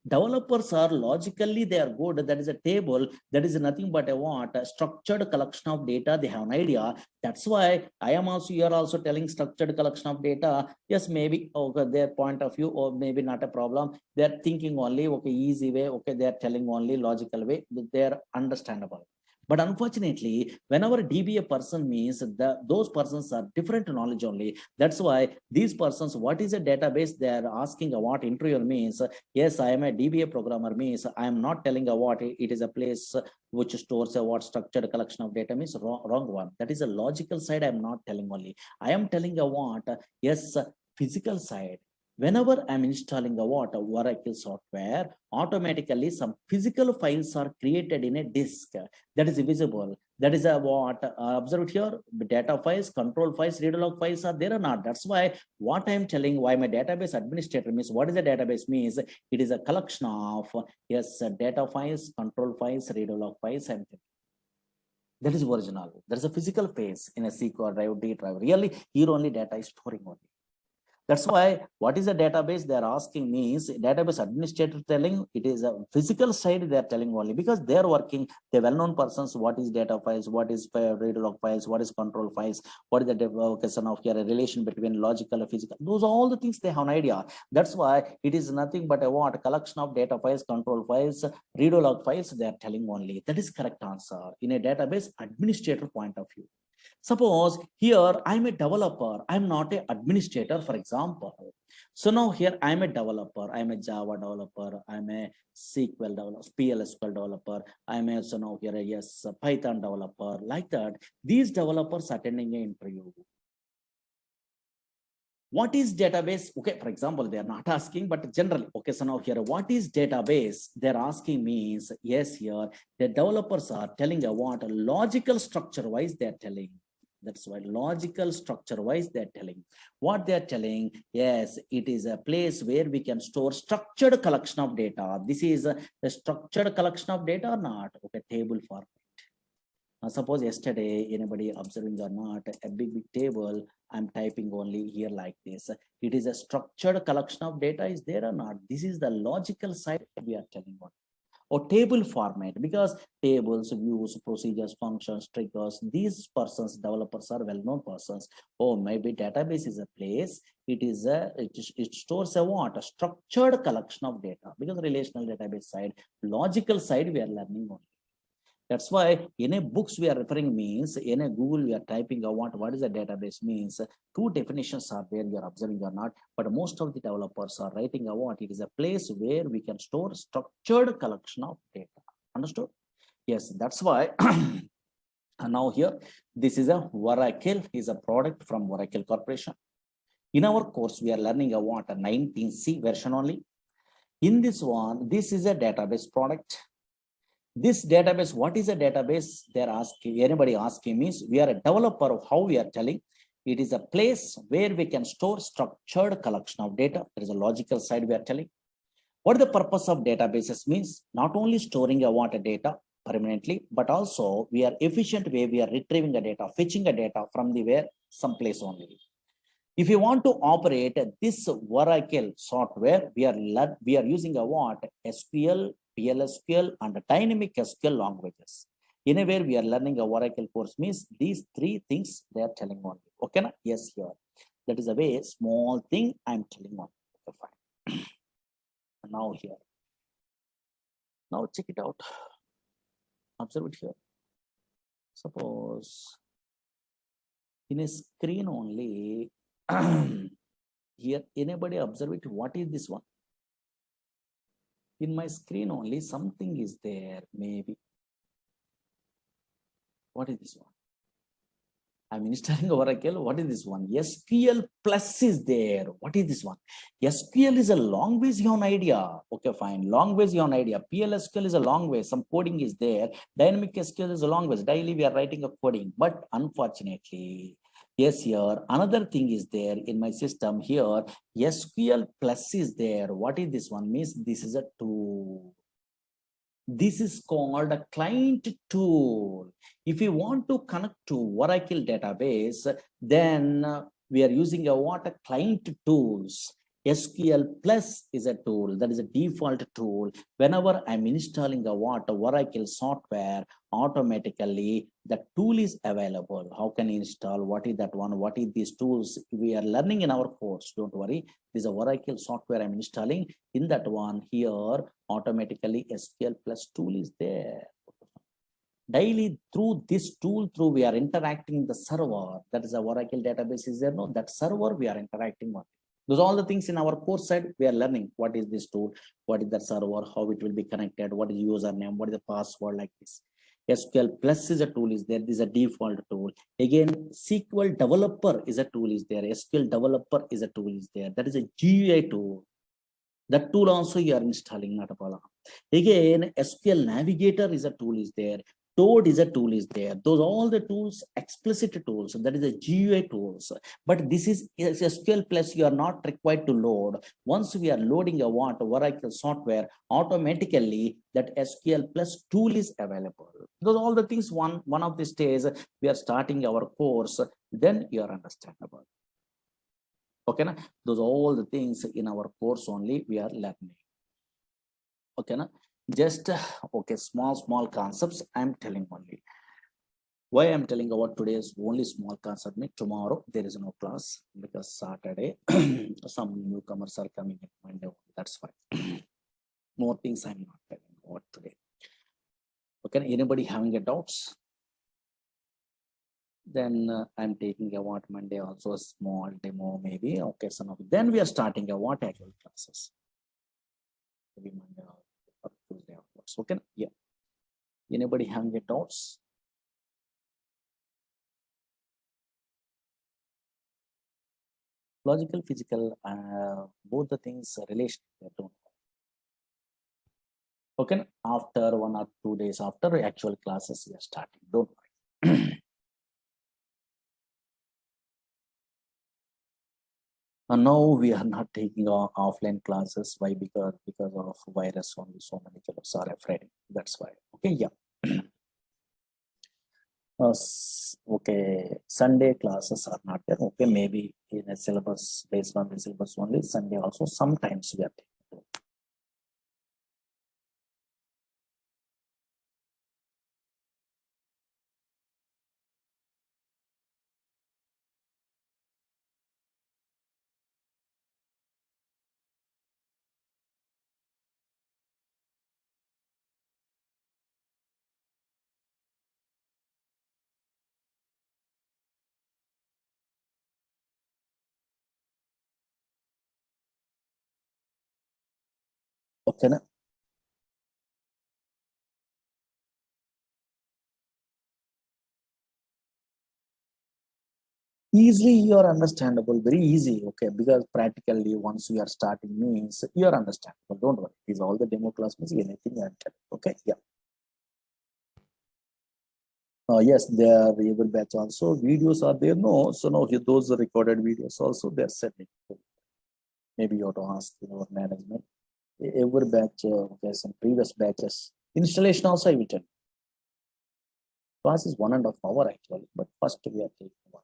Developers are logically they are good. That is a table. That is nothing but a what, a structured collection of data. They have an idea. That's why I am also here also telling structured collection of data. Yes, maybe okay, their point of view, or maybe not a problem. They are thinking only okay, easy way. Okay, they are telling only logical way. They are understandable. But unfortunately, whenever DBA person means those persons are different knowledge only. That's why these persons, what is a database? They are asking what interviewer means. Yes, I am a DBA programmer means I am not telling what it is a place which stores a what structured collection of data means wrong one. That is a logical side. I am not telling only. I am telling a what, yes, physical side. Whenever I'm installing a what, a Oracle software, automatically some physical files are created in a disk that is visible. That is a what, observe here, data files, control files, read log files are there or not. That's why what I'm telling, why my database administrator means, what is a database means, it is a collection of, yes, data files, control files, read log files, and that is original. There is a physical phase in a SQL drive, D drive. Really, here only data is storing only. That's why what is a database they're asking means database administrator telling it is a physical side they're telling only because they're working, the well-known persons, what is data files, what is read log files, what is control files, what is the question of here, a relation between logical and physical. Those are all the things they have an idea. That's why it is nothing but a what, collection of data files, control files, read log files they're telling only. That is correct answer in a database administrator point of view. Suppose here I'm a developer, I'm not an administrator, for example. So now here I'm a developer, I'm a Java developer, I'm a SQL developer, PLSQL developer, I'm a so now here a yes, a Python developer, like that. These developers attending an interview. What is database? Okay, for example, they are not asking, but generally, okay, so now here, what is database? They're asking means, yes, here, the developers are telling what logical structure wise they're telling. That's why logical structure wise they're telling. What they're telling, yes, it is a place where we can store structured collection of data. This is a structured collection of data or not? Okay, table format. Suppose yesterday, anybody observing or not, a big table, I'm typing only here like this. It is a structured collection of data is there or not? This is the logical side we are telling about. Or table format, because tables, views, procedures, functions, triggers, these persons, developers are well-known persons. Oh, maybe database is a place, it stores a what? A structured collection of data, because relational database side, logical side we are learning only. That's why in a books we are referring means in a Google we are typing what is a database means. Two definitions are there, you are observing or not, but most of the developers are writing what it is a place where we can store structured collection of data. Understood? Yes, that's why. And now here, this is a Oracle, is a product from Oracle Corporation. In our course, we are learning what a 19C version only. In this one, this is a database product. This database, what is a database? They're asking, anybody asking means we are a developer of how we are telling. It is a place where we can store structured collection of data. There is a logical side we are telling. What the purpose of databases means? Not only storing a data permanently, but also we are efficient way we are retrieving a data, fetching a data from the where some place only. If you want to operate this Oracle software, we are using a SQL, PLSQL, and dynamic SQL languages. Anywhere we are learning a Oracle course means these three things they are telling only. Okay, na? Yes, here. That is a very small thing I'm telling on. Okay, fine. Now here. Now check it out. Observe it here. Suppose in a screen only. Here, anybody observe it? What is this one? In my screen only, something is there, maybe. What is this one? I'm installing Oracle. What is this one? SQL Plus is there. What is this one? SQL is a long ways you have an idea. Okay, fine. Long ways you have an idea. PLSQL is a long way. Some coding is there. Dynamic SQL is a long ways. Daily we are writing a coding. But unfortunately, yes, here another thing is there in my system here. SQL Plus is there. What is this one? Means this is a tool. This is called a client tool. If you want to connect to Oracle database, then we are using a client tools. SQL Plus is a tool, that is a default tool. Whenever I'm installing a Oracle software, automatically the tool is available. How can you install? What is that one? What is these tools? We are learning in our course. Don't worry. This is a Oracle software I'm installing. In that one here, automatically SQL Plus tool is there. Daily through this tool, we are interacting the server. That is a Oracle database is there. No, that server we are interacting with. Those are all the things in our course side we are learning. What is this tool? What is that server? How it will be connected? What is username? What is the password like this? SQL Plus is a tool is there. This is a default tool. Again, SQL Developer is a tool is there. SQL Developer is a tool is there. That is a GUI tool. That tool also you are installing, not a problem. Again, SQL Navigator is a tool is there. Toad is a tool is there. Those all the tools, explicit tools. That is a GUI tools. But this is SQL Plus. You are not required to load. Once we are loading a Oracle software, automatically that SQL Plus tool is available. Those all the things. One of these days we are starting our course. Then you are understandable. Okay, na? Those all the things in our course only we are learning. Okay, na? Just okay, small concepts I'm telling only. Why I'm telling about today's only small concept? Tomorrow there is no class because Saturday some newcomers are coming in Monday. That's fine. More things I'm not telling about today. Okay, anybody having a doubts? Then I'm taking a Monday also a small demo maybe. Okay, some of then we are starting a actual classes. Maybe Monday or Tuesday onwards. Okay, yeah. Anybody having a doubts? Logical, physical, both the things relation. Okay, after 1 or 2 days after actual classes we are starting. Don't worry. And now we are not taking offline classes. Why? Because of virus only. So many fellows are afraid. That's why. Okay, yeah. Okay, Sunday classes are not there. Okay, maybe in a syllabus based on the syllabus only. Sunday also sometimes we are taking. Okay. Na? Easily you are understandable, very easy. Okay, because practically once you are starting means you are understandable. Don't worry. These all the demo class means anything I can. Okay, yeah. Yes, there are every batch also. Videos are there. No, so no, those are recorded videos also they're setting. Maybe you have to ask your management. Every batch, okay, some previous batches. Installation also I will tell you. Class is 1.5 hours actually, but first we are taking one.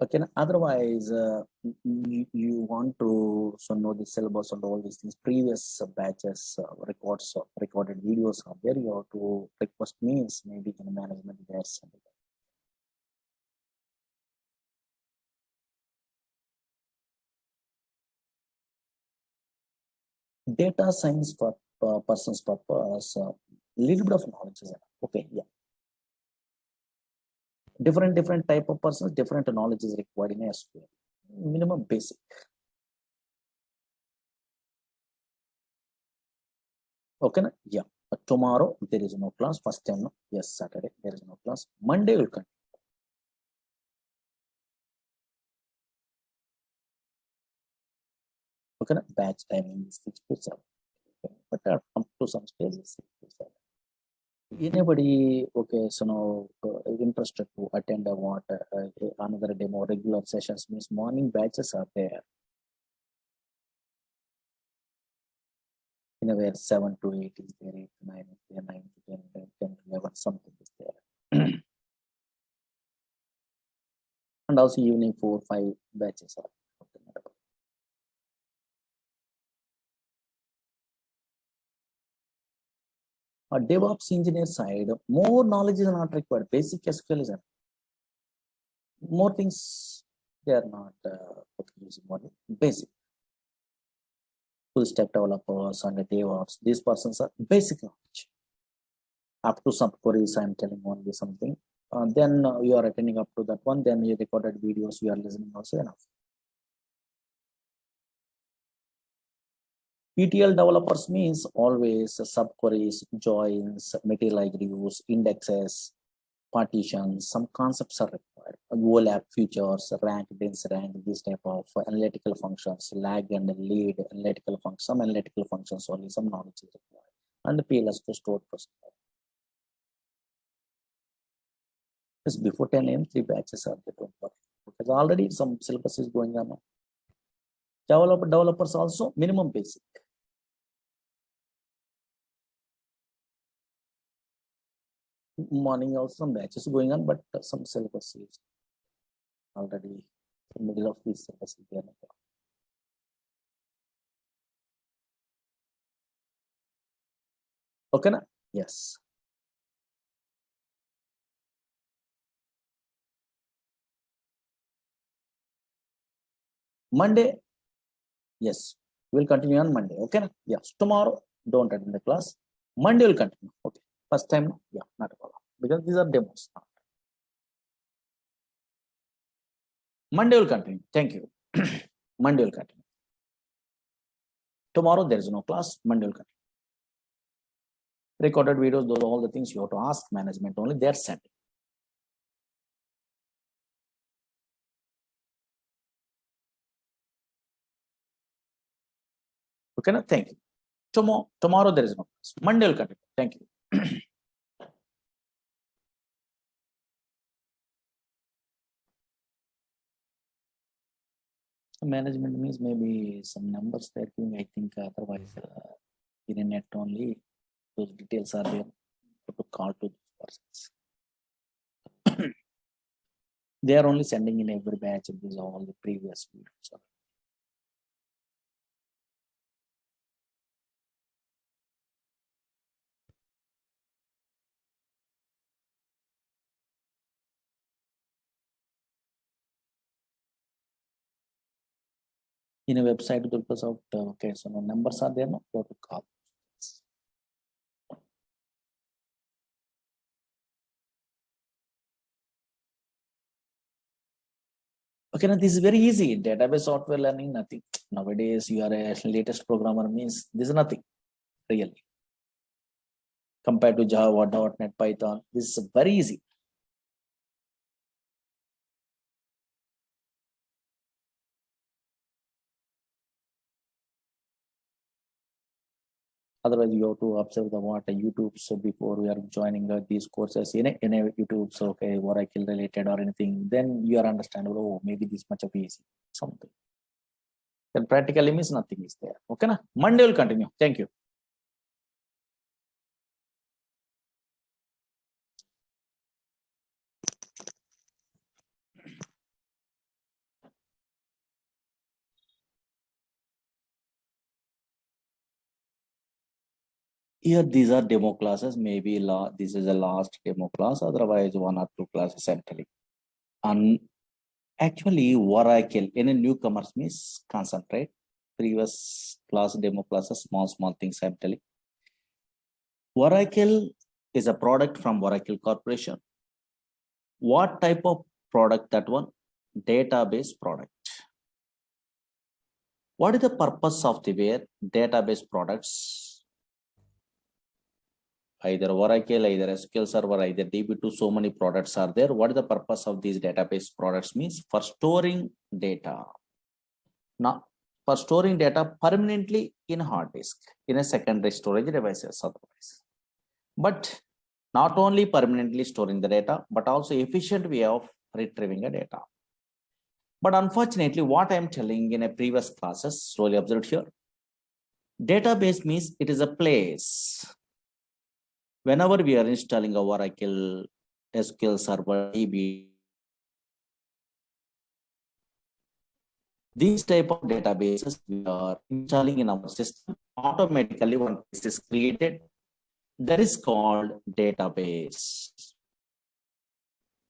Okay, otherwise, you want to so know the syllabus and all these things. Previous batches records recorded videos are there. You have to request means maybe in management there's data science for person's purpose. Little bit of knowledge is enough. Okay, yeah. Different type of persons, different knowledge is required in SQL. Minimum basic. Okay, na? Yeah. But tomorrow there is no class. First time, no? Yes, Saturday there is no class. Monday will continue. Okay, na? Batch timing is 6 to 7. Okay. But up to some stages 6 to 7. Anybody, okay, so now interested to attend a what another demo regular sessions means morning batches are there. In a way, 7 to 8 is there, 8 to 9 is there, 9 to 10, 10 to 11, something is there. And also evening 4, 5 batches are. DevOps engineer side, more knowledge is not required. Basic SQL is enough. More things they are not using more basic. Full stack developers and the DevOps, these persons are basic knowledge. Up to some queries, I'm telling only something. Then you are attending up to that one, then you recorded videos, you are listening also enough. ETL developers means always subqueries, joins, material reviews, indexes, partitions, some concepts are required. OLAP features, rank, dense rank, this type of analytical functions, lag and lead analytical functions, some analytical functions only, some knowledge is required. And the PLS to stored process. Just before 10 a.m., 3 batches are there. Don't worry. Because already some syllabus is going on. Developers also minimum basic. Morning also some batches going on, but some syllabus is already in the middle of this syllabus. Okay, na? Yes. Monday, yes, we'll continue on Monday. Okay, na? Yes. Tomorrow, don't attend the class. Monday will continue. Okay. First time, yeah, not a problem. Because these are demos. Monday will continue. Thank you. Monday will continue. Tomorrow there is no class. Monday will continue. Recorded videos, those are all the things you have to ask management only. They are sent. Okay, na? Thank you. Tomorrow there is no class. Monday will continue. Thank you. Management means maybe some numbers they're giving. I think otherwise in a net only those details are there to call to those persons. They are only sending in every batch of these all the previous videos. In a website, Durga out. Okay, so no numbers are there. No, you have to call. Okay, now this is very easy. Database software learning, nothing. Nowadays, you are a latest programmer means this is nothing really compared to Java, .NET, Python. This is very easy. Otherwise, you have to observe the what YouTube. So before we are joining these courses in a YouTube, so okay, Oracle related or anything, then you are understandable. Oh, maybe this much of easy something. Then practically means nothing is there. Okay, na? Monday will continue. Thank you. Here, these are demo classes. Maybe this is the last demo class. Otherwise, one or two classes I'm telling. And actually, Oracle in a newcomers means concentrate. Previous class, demo classes, small things I'm telling. Oracle is a product from Oracle Corporation. What type of product that one? Database product. What is the purpose of the database products? Either Oracle, either SQL Server, either DB2, so many products are there. What is the purpose of these database products means? For storing data. Now, for storing data permanently in hard disk, in a secondary storage devices otherwise. But not only permanently storing the data, but also efficient way of retrieving the data. But unfortunately, what I'm telling in a previous classes, slowly observed here, database means it is a place. Whenever we are installing a Oracle, SQL Server, DB, these type of databases we are installing in our system, automatically one place is created. That is called database.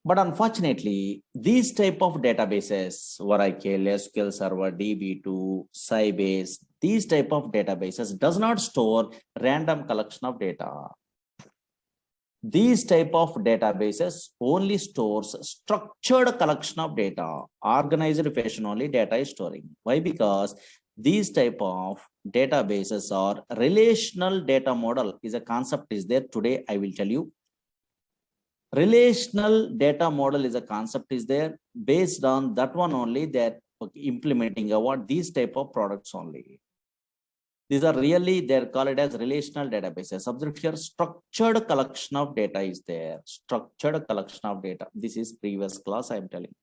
But unfortunately, these type of databases, Oracle, SQL Server, DB2, Sybase, these type of databases does not store random collection of data. These type of databases only stores structured collection of data, organized fashion only data is storing. Why? Because these type of databases are relational data model is a concept is there. Today, I will tell you. Relational data model is a concept is there. Based on that one only, that implementing what these type of products only. These are really, they're called as relational databases. Observe here, structured collection of data is there. Structured collection of data. This is previous class I'm telling.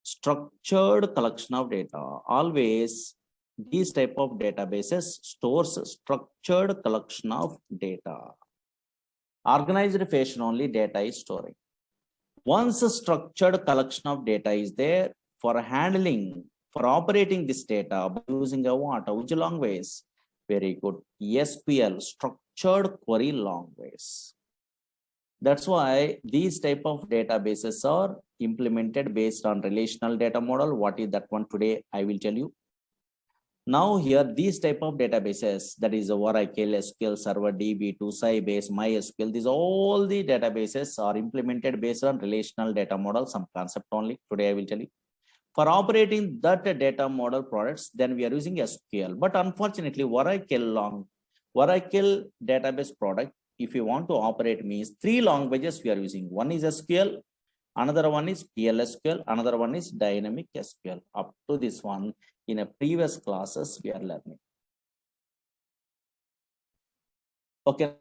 Structured collection of data. Always these type of databases stores structured collection of data. Organized fashion only data is storing. Once a structured collection of data is there, for handling, for operating this data by using a what? Which language? Very good. SQL, structured query language. That's why these type of databases are implemented based on relational data model. What is that one today? I will tell you. Now here, these type of databases, that is Oracle, SQL Server, DB2, Sybase, MySQL, these all the databases are implemented based on relational data model, some concept only. Today I will tell you. For operating that data model products, then we are using SQL. But unfortunately, Oracle database product, if you want to operate means 3 languages we are using. One is SQL, another one is PLSQL, another one is dynamic SQL. Up to this one, in a previous classes, we are learning. Okay.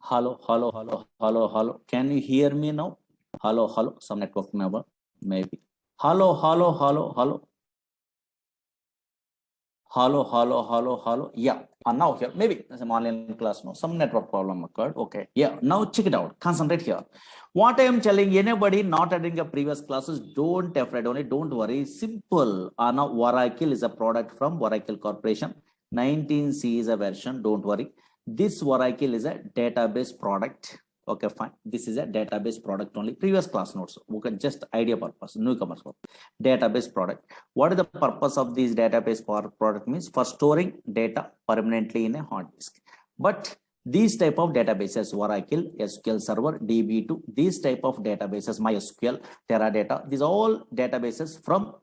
Hello, hello, hello, hello, hello. Can you hear me now? Hello, hello. Some network number, maybe. Hello, hello, hello, hello. Hello, hello, hello, hello. Yeah. And now here, maybe some online class, no, some network problem occurred. Okay. Yeah. Now check it out. Concentrate here. What I am telling anybody not attending a previous classes, don't afraid only, don't worry. Simple. Now Oracle is a product from Oracle Corporation. 19C is a version. Don't worry. This Oracle is a database product. Okay, fine. This is a database product only. Previous class notes. Okay, just idea purpose. Newcomers. Database product. What is the purpose of this database product means for storing data permanently in a hard disk. But these type of databases, Oracle, SQL Server, DB2, these type of databases, MySQL, Teradata, these all databases from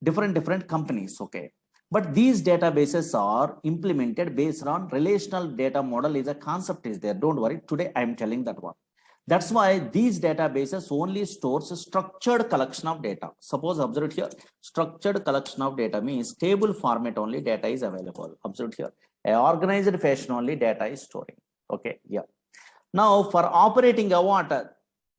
different companies. Okay, but these databases are implemented based on relational data model is a concept is there. Don't worry, today I am telling that one. That's why these databases only stores a structured collection of data. Suppose observe here, structured collection of data means table format only data is available. Observe here, a organized fashion only data is storing. Okay, yeah. Now for operating a water,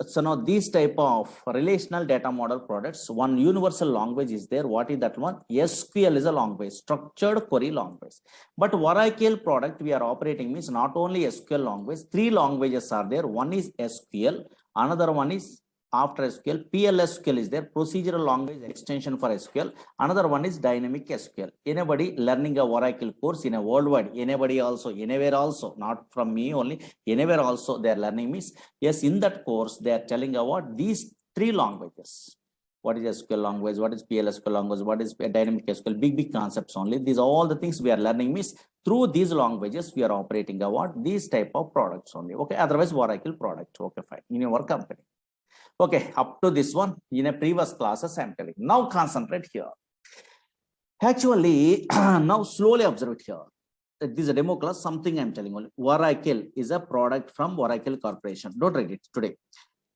so now these type of relational data model products, one universal language is there. What is that one? SQL is a language, structured query language. But Oracle product we are operating means not only SQL language, three languages are there. One is SQL, another one is after SQL, PLSQL is there, procedural language extension for SQL. Another one is dynamic SQL. Anybody learning a Oracle course in a worldwide, anybody also, anywhere also, not from me only, anywhere also they are learning means, yes, in that course they are telling about these three languages. What is SQL language? What is PLSQL language? What is dynamic SQL? Big concepts only. These are all the things we are learning means through these languages we are operating about these type of products only. Okay, otherwise Oracle product. Okay, fine. In your company. Okay, up to this one in a previous classes I'm telling. Now concentrate here. Actually, now slowly observe it here. This is a demo class, something I'm telling only. Oracle is a product from Oracle Corporation. Don't read it today.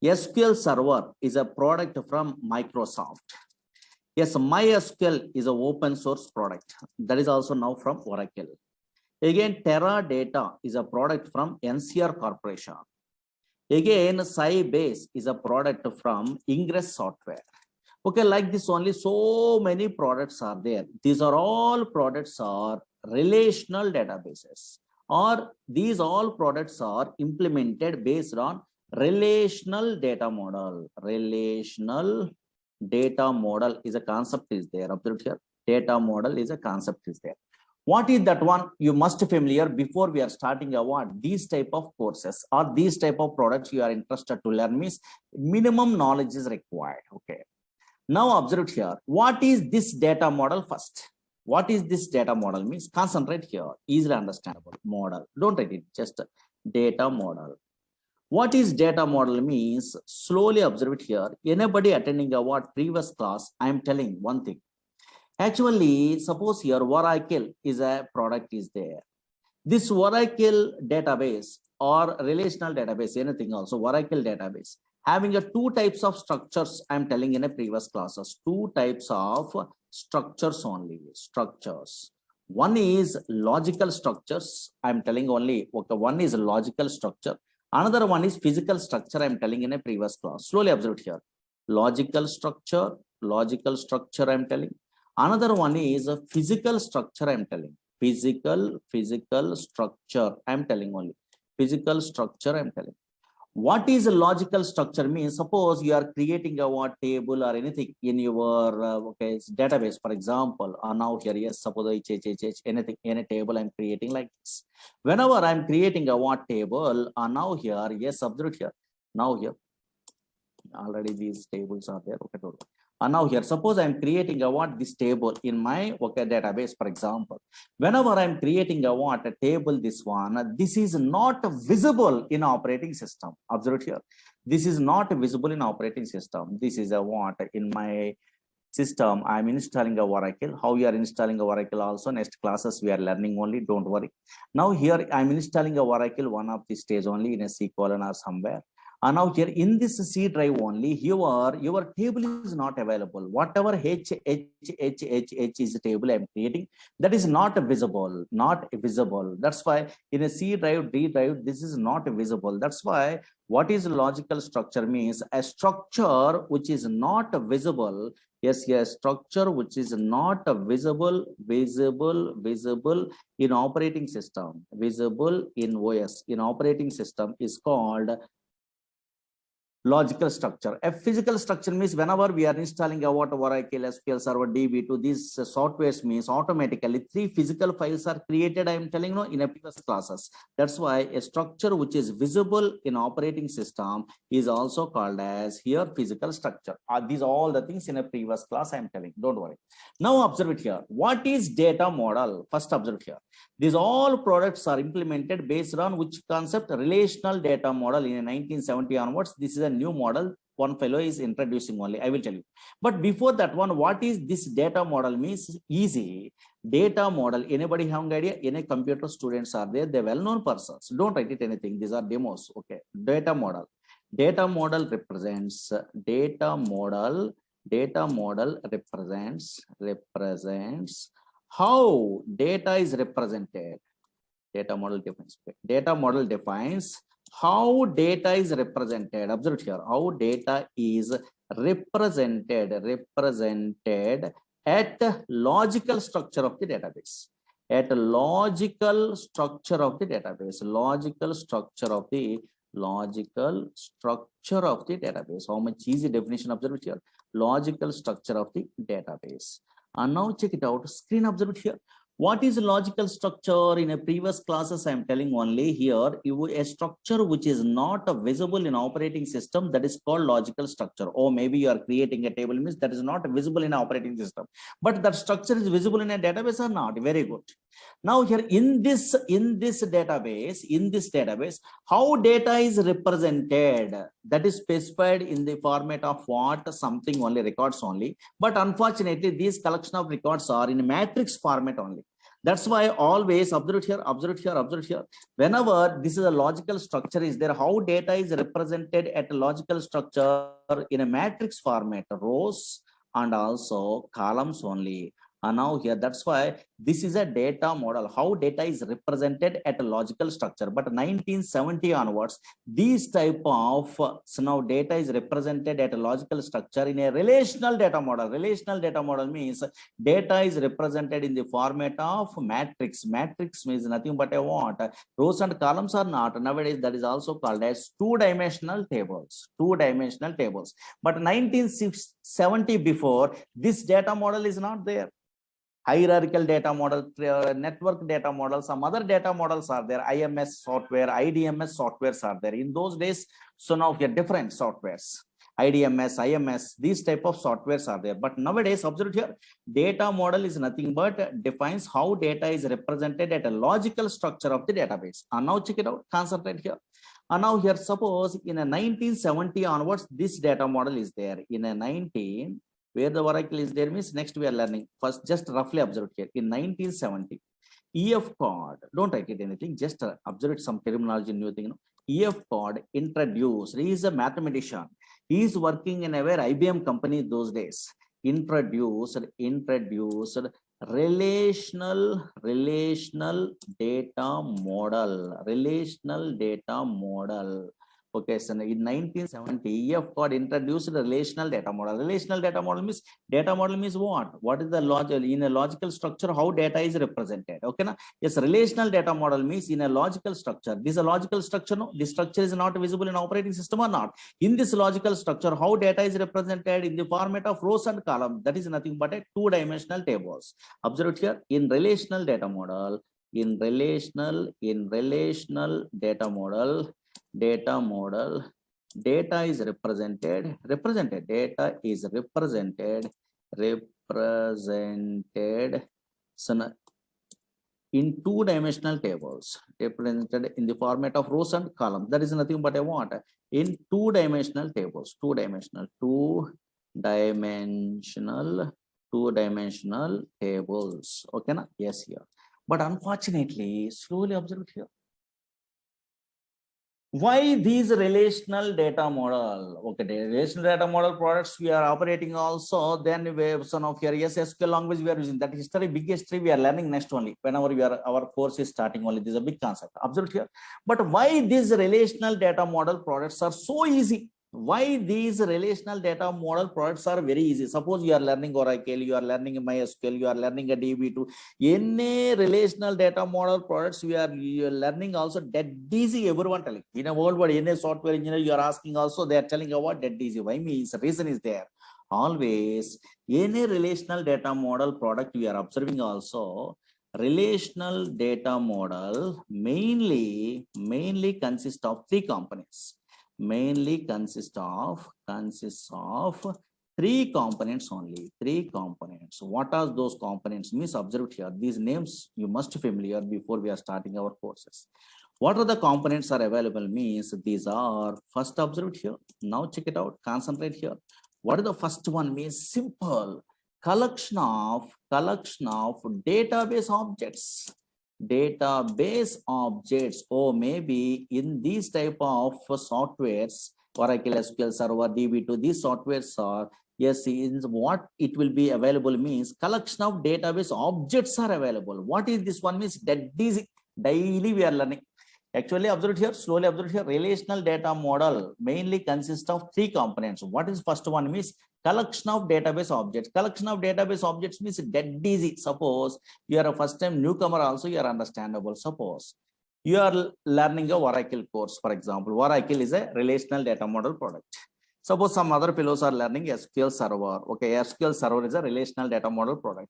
SQL Server is a product from Microsoft. Yes, MySQL is an open source product. That is also now from Oracle. Again, Teradata is a product from NCR Corporation. Again, Sybase is a product from Ingress Software. Okay, like this only so many products are there. These are all products are relational databases, or these all products are implemented based on relational data model. Relational data model is a concept is there. Observe here. Data model is a concept is there. What is that one? You must familiar before we are starting a what? These type of courses or these type of products you are interested to learn means minimum knowledge is required. Okay. Now observe here. What is this data model first? What is this data model means? Concentrate here. Easily understandable model. Don't write it. Just data model. What is data model means? Slowly observe it here. Anybody attending a what previous class? I am telling one thing. Actually, suppose here Oracle is a product is there. This Oracle database or relational database, anything also, Oracle database, having a two types of structures, I'm telling in a previous classes, two types of structures only, structures. One is logical structures, I'm telling only, okay, one is logical structure. Another one is physical structure, I'm telling in a previous class. Slowly observe here. Logical structure, I'm telling. Another one is a physical structure, I'm telling. Physical structure, I'm telling only. Physical structure, I'm telling. What is a logical structure means? Suppose you are creating a what table or anything in your okay database, for example. Now here, yes, suppose anything in a table I'm creating like this. Whenever I'm creating a what table, now here, yes, observe here. Now here, already these tables are there. Okay, and now here, suppose I'm creating a what this table in my okay database, for example. Whenever I'm creating a what a table, this one, this is not visible in operating system. Observe here. This is not visible in operating system. This is a what in my system. I'm installing a Oracle. How you are installing a Oracle also next classes we are learning only. Don't worry. Now here I'm installing a Oracle one of the stage only in a C colon or somewhere. And now here in this C drive only, your table is not available. Whatever H is the table I'm creating, that is not visible, not visible. That's why in a C drive, D drive, this is not visible. That's why what is logical structure means a structure which is not visible. Yes, structure which is not visible in operating system, visible in OS, in operating system is called logical structure. A physical structure means whenever we are installing a Oracle, SQL Server, DB2, these softwares means automatically 3 physical files are created. I am telling you in a previous classes. That's why a structure which is visible in operating system is also called as here physical structure. These are all the things in a previous class I am telling. Don't worry. Now observe it here. What is data model? First observe here. These all products are implemented based on which concept? Relational data model in 1970 onwards. This is a new model. One fellow is introducing only. I will tell you. But before that one, what is this data model means? Easy. Data model. Anybody have an idea? Any computer students are there? They're well-known persons. Don't write it anything. These are demos. Okay. Data model. Data model represents represents how data is represented. Data model defines how data is represented. Observe here how data is represented at logical structure of the database. At logical structure of the database. Logical structure of the database. How much easy definition? Observe here. Logical structure of the database. And now check it out. Screen observe it here. What is logical structure? In a previous classes, I am telling only here, a structure which is not visible in operating system, that is called logical structure. Or maybe you are creating a table means that is not visible in operating system, but that structure is visible in a database or not. Very good. Now here in this database, how data is represented, that is specified in the format of what? Something only, records only. But unfortunately, these collection of records are in matrix format only. That's why always observe here. Whenever this is a logical structure is there, how data is represented at a logical structure in a matrix format, rows and also columns only. And now here, that's why this is a data model, how data is represented at a logical structure. But 1970 onwards, these type of so now data is represented at a logical structure in a relational data model. Relational data model means data is represented in the format of matrix. Matrix means nothing but a what? Rows and columns are not. Nowadays, that is also called as two-dimensional tables. Two-dimensional tables. But 1970 before, this data model is not there. Hierarchical data model, network data model, some other data models are there. IMS software, IDMS softwares are there. In those days, so now we have different softwares. IDMS, IMS, these type of softwares are there. But nowadays, observe here, data model is nothing but defines how data is represented at a logical structure of the database. And now check it out, concentrate here. And now here, suppose in a 1970 onwards, this data model is there. In a 19, where the Oracle is there means next we are learning. First, just roughly observe here. In 1970, EF code, don't write it anything, just observe it, some terminology, new thing. EF code introduced, he is a mathematician. He is working in a very IBM company those days. Introduced relational data model. Okay, so in 1970, EF code introduced relational data model. Relational data model means what? What is the logic in a logical structure? How data is represented? Okay, na? Yes, relational data model means in a logical structure. This is a logical structure. No, this structure is not visible in operating system or not. In this logical structure, how data is represented in the format of rows and columns. That is nothing but a two-dimensional tables. Observe it here. In relational data model, data is represented so in two-dimensional tables, represented in the format of rows and columns. That is nothing but a what? In two-dimensional tables, two-dimensional tables. Okay, na? Yes, here. But unfortunately, slowly observe it here. Why these relational data model? Okay, the relational data model products we are operating also. Then we have some of your SQL language we are using. That history, big history we are learning next only. Whenever we are our course is starting only, this is a big concept. Observe here. But why these relational data model products are so easy? Why these relational data model products are very easy? Suppose you are learning Oracle, you are learning MySQL, you are learning a DB2. Any relational data model products you are learning also dead easy. Everyone telling in a world where any software engineer you are asking also they are telling about dead easy. Why means the reason is there. Always any relational data model product we are observing also. Relational data model mainly consists of three components. Mainly consists of three components only. Three components. What are those components? Means observed here. These names you must be familiar before we are starting our courses. What are the components are available? Means these are first observed here. Now check it out. Concentrate here. What is the first one? Means simple collection of database objects. Database objects, or maybe in these type of softwares, Oracle SQL Server, DB2, these softwares are, yes, in what it will be available means collection of database objects are available. What is this one? Means that this daily we are learning. Actually, observe here, slowly observe here, relational data model mainly consists of three components. What is first one? Means collection of database objects. Collection of database objects means dead easy. Suppose you are a first time newcomer also, you are understandable. Suppose you are learning a Oracle course, for example. Oracle is a relational data model product. Suppose some other fellows are learning SQL Server. Okay, SQL Server is a relational data model product.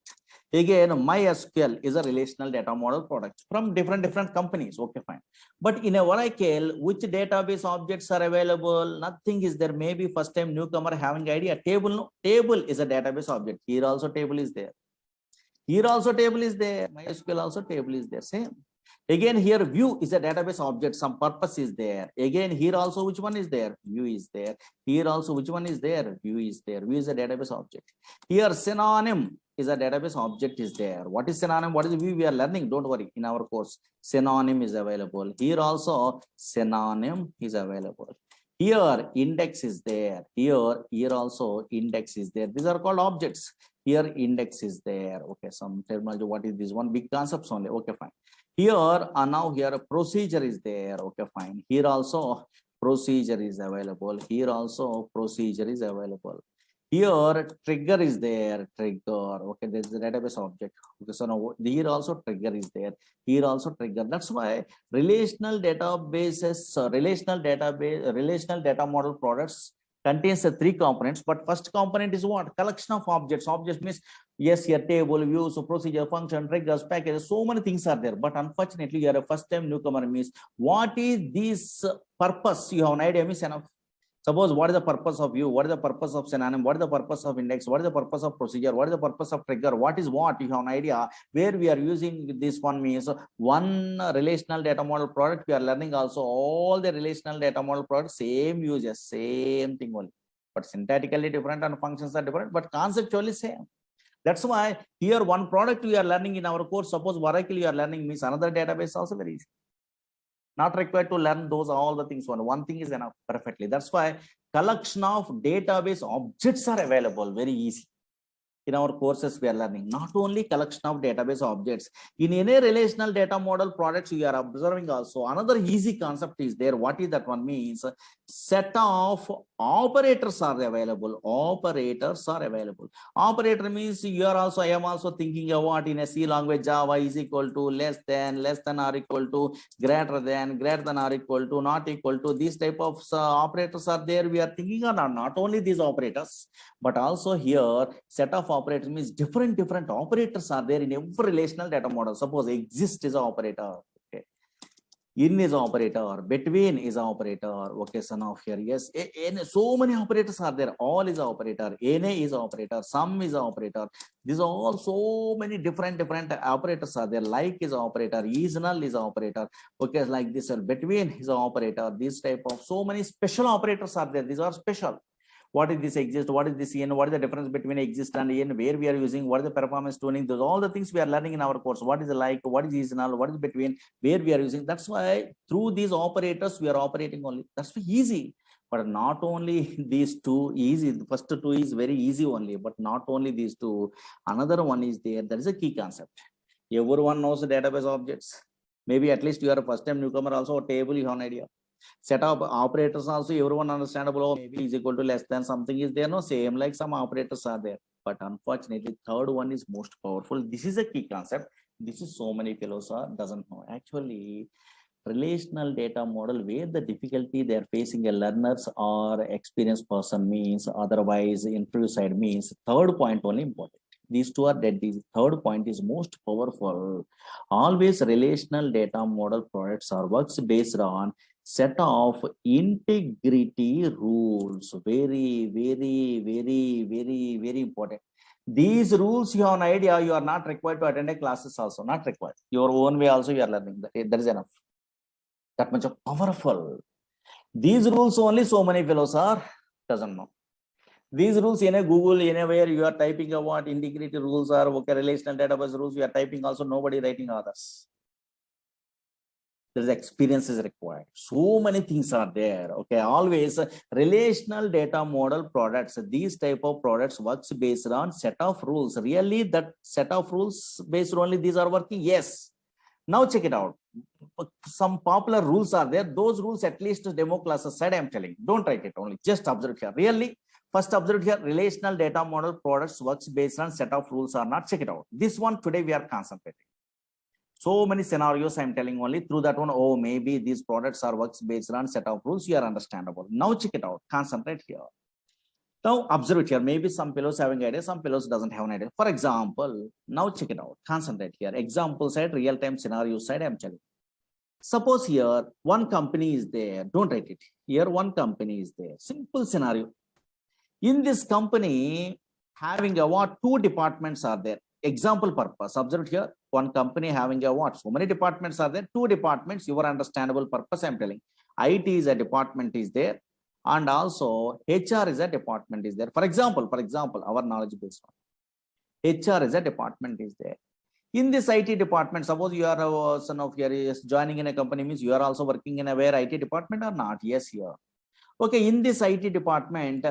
Again, MySQL is a relational data model product from different companies. Okay, fine. But in a Oracle, which database objects are available? Nothing is there. Maybe first time newcomer having idea. Table, no? Table is a database object. Here also table is there. Here also table is there. MySQL also table is there. Same. Again, here view is a database object. Some purpose is there. Again, here also which one is there? View is there. Here also which one is there? View is there. View is a database object. Here synonym is a database object is there. What is synonym? What is view? We are learning. Don't worry. In our course, synonym is available. Here also synonym is available. Here index is there. Here also index is there. These are called objects. Here index is there. Okay, some terminology. What is this one? Big concepts only. Okay, fine. Here now here a procedure is there. Okay, fine. Here also procedure is available. Here also procedure is available. Here trigger is there. Trigger. Okay, there is a database object. Okay, so now here also trigger is there. Here also trigger. That's why relational databases, relational data model products contains the three components. But first component is what? Collection of objects. Objects means yes, here table, views, so procedure, function, triggers, packages, so many things are there. But unfortunately, you are a first time newcomer means what is this purpose? You have an idea, means enough. Suppose what is the purpose of view? What is the purpose of synonym? What is the purpose of index? What is the purpose of procedure? What is the purpose of trigger? What is what? You have an idea where we are using this one means one relational data model product. We are learning also all the relational data model products, same uses, same thing only. But syntactically different and functions are different, but conceptually same. That's why here one product we are learning in our course. Suppose Oracle you are learning means another database also very easy. Not required to learn those all the things. One thing is enough perfectly. That's why collection of database objects are available very easy. In our courses we are learning not only collection of database objects. In any relational data model products we are observing also another easy concept is there. What is that one? Means set of operators are available. Operators are available. Operator means you are also, I am also thinking of what in a C language Java is equal to less than or equal to greater than or equal to not equal to. These type of operators are there. We are thinking of not only these operators, but also here set of operators means different operators are there in every relational data model. Suppose exist is an operator. Okay. In is an operator, between is an operator. Okay, son of here. Yes, so many operators are there. All is an operator. NA is an operator. Sum is an operator. These are all so many different operators are there. Like is an operator. Null is an operator. Okay, like this. Between is an operator. This type of so many special operators are there. These are special. What is this exist? What is this in? What is the difference between exist and in? Where we are using? What is the performance tuning? Those all the things we are learning in our course. What is the like? What is seasonal? What is between? Where we are using? That's why through these operators we are operating only. That's easy. But not only these two easy. The first two is very easy only. But not only these two. Another one is there. That is a key concept. Everyone knows the database objects. Maybe at least you are a first time newcomer also, a table you have an idea. Set of operators also, everyone understandable, oh, maybe is equal to less than something is there, no, same like some operators are there. But unfortunately, third one is most powerful. This is a key concept. This is so many fellows are doesn't know. Actually, relational data model where the difficulty they are facing a learners or experienced person means, otherwise interview side means, third point only important. These two are dead. The third point is most powerful. Always relational data model products are works based on set of integrity rules. Very, very, very, very, very important. These rules you have an idea, you are not required to attend a classes also, not required. Your own way also you are learning. That is enough. That much of powerful. These rules only so many fellows are doesn't know. These rules in a Google, anywhere you are typing about integrity rules or okay, relational database rules, you are typing also, nobody writing others. There's experience is required. So many things are there. Okay, always relational data model products. These type of products works based on set of rules. Really, that set of rules based only these are working. Yes. Now check it out. Some popular rules are there. Those rules at least demo classes said I'm telling. Don't write it only. Just observe here. Really. First observe here, relational data model products works based on set of rules or not. Check it out. This one today we are concentrating. So many scenarios I'm telling only through that one. Oh, maybe these products are works based on set of rules. You are understandable. Now check it out. Concentrate here. Now observe it here. Maybe some fellows having idea, some fellows doesn't have an idea. For example, now check it out. Concentrate here. Example side, real-time scenario side, I'm telling. Suppose here one company is there. Don't write it. Here one company is there. Simple scenario. In this company, having a what? Two departments are there. Example purpose. Observe here. One company having a what? So many departments are there. Two departments. Your understandable purpose. I'm telling. IT is a department is there, and also HR is a department is there. For example, our knowledge based on HR is a department is there. In this IT department, suppose you are a son of your joining in a company means you are also working in a where IT department or not? Yes, here. Okay, in this IT department,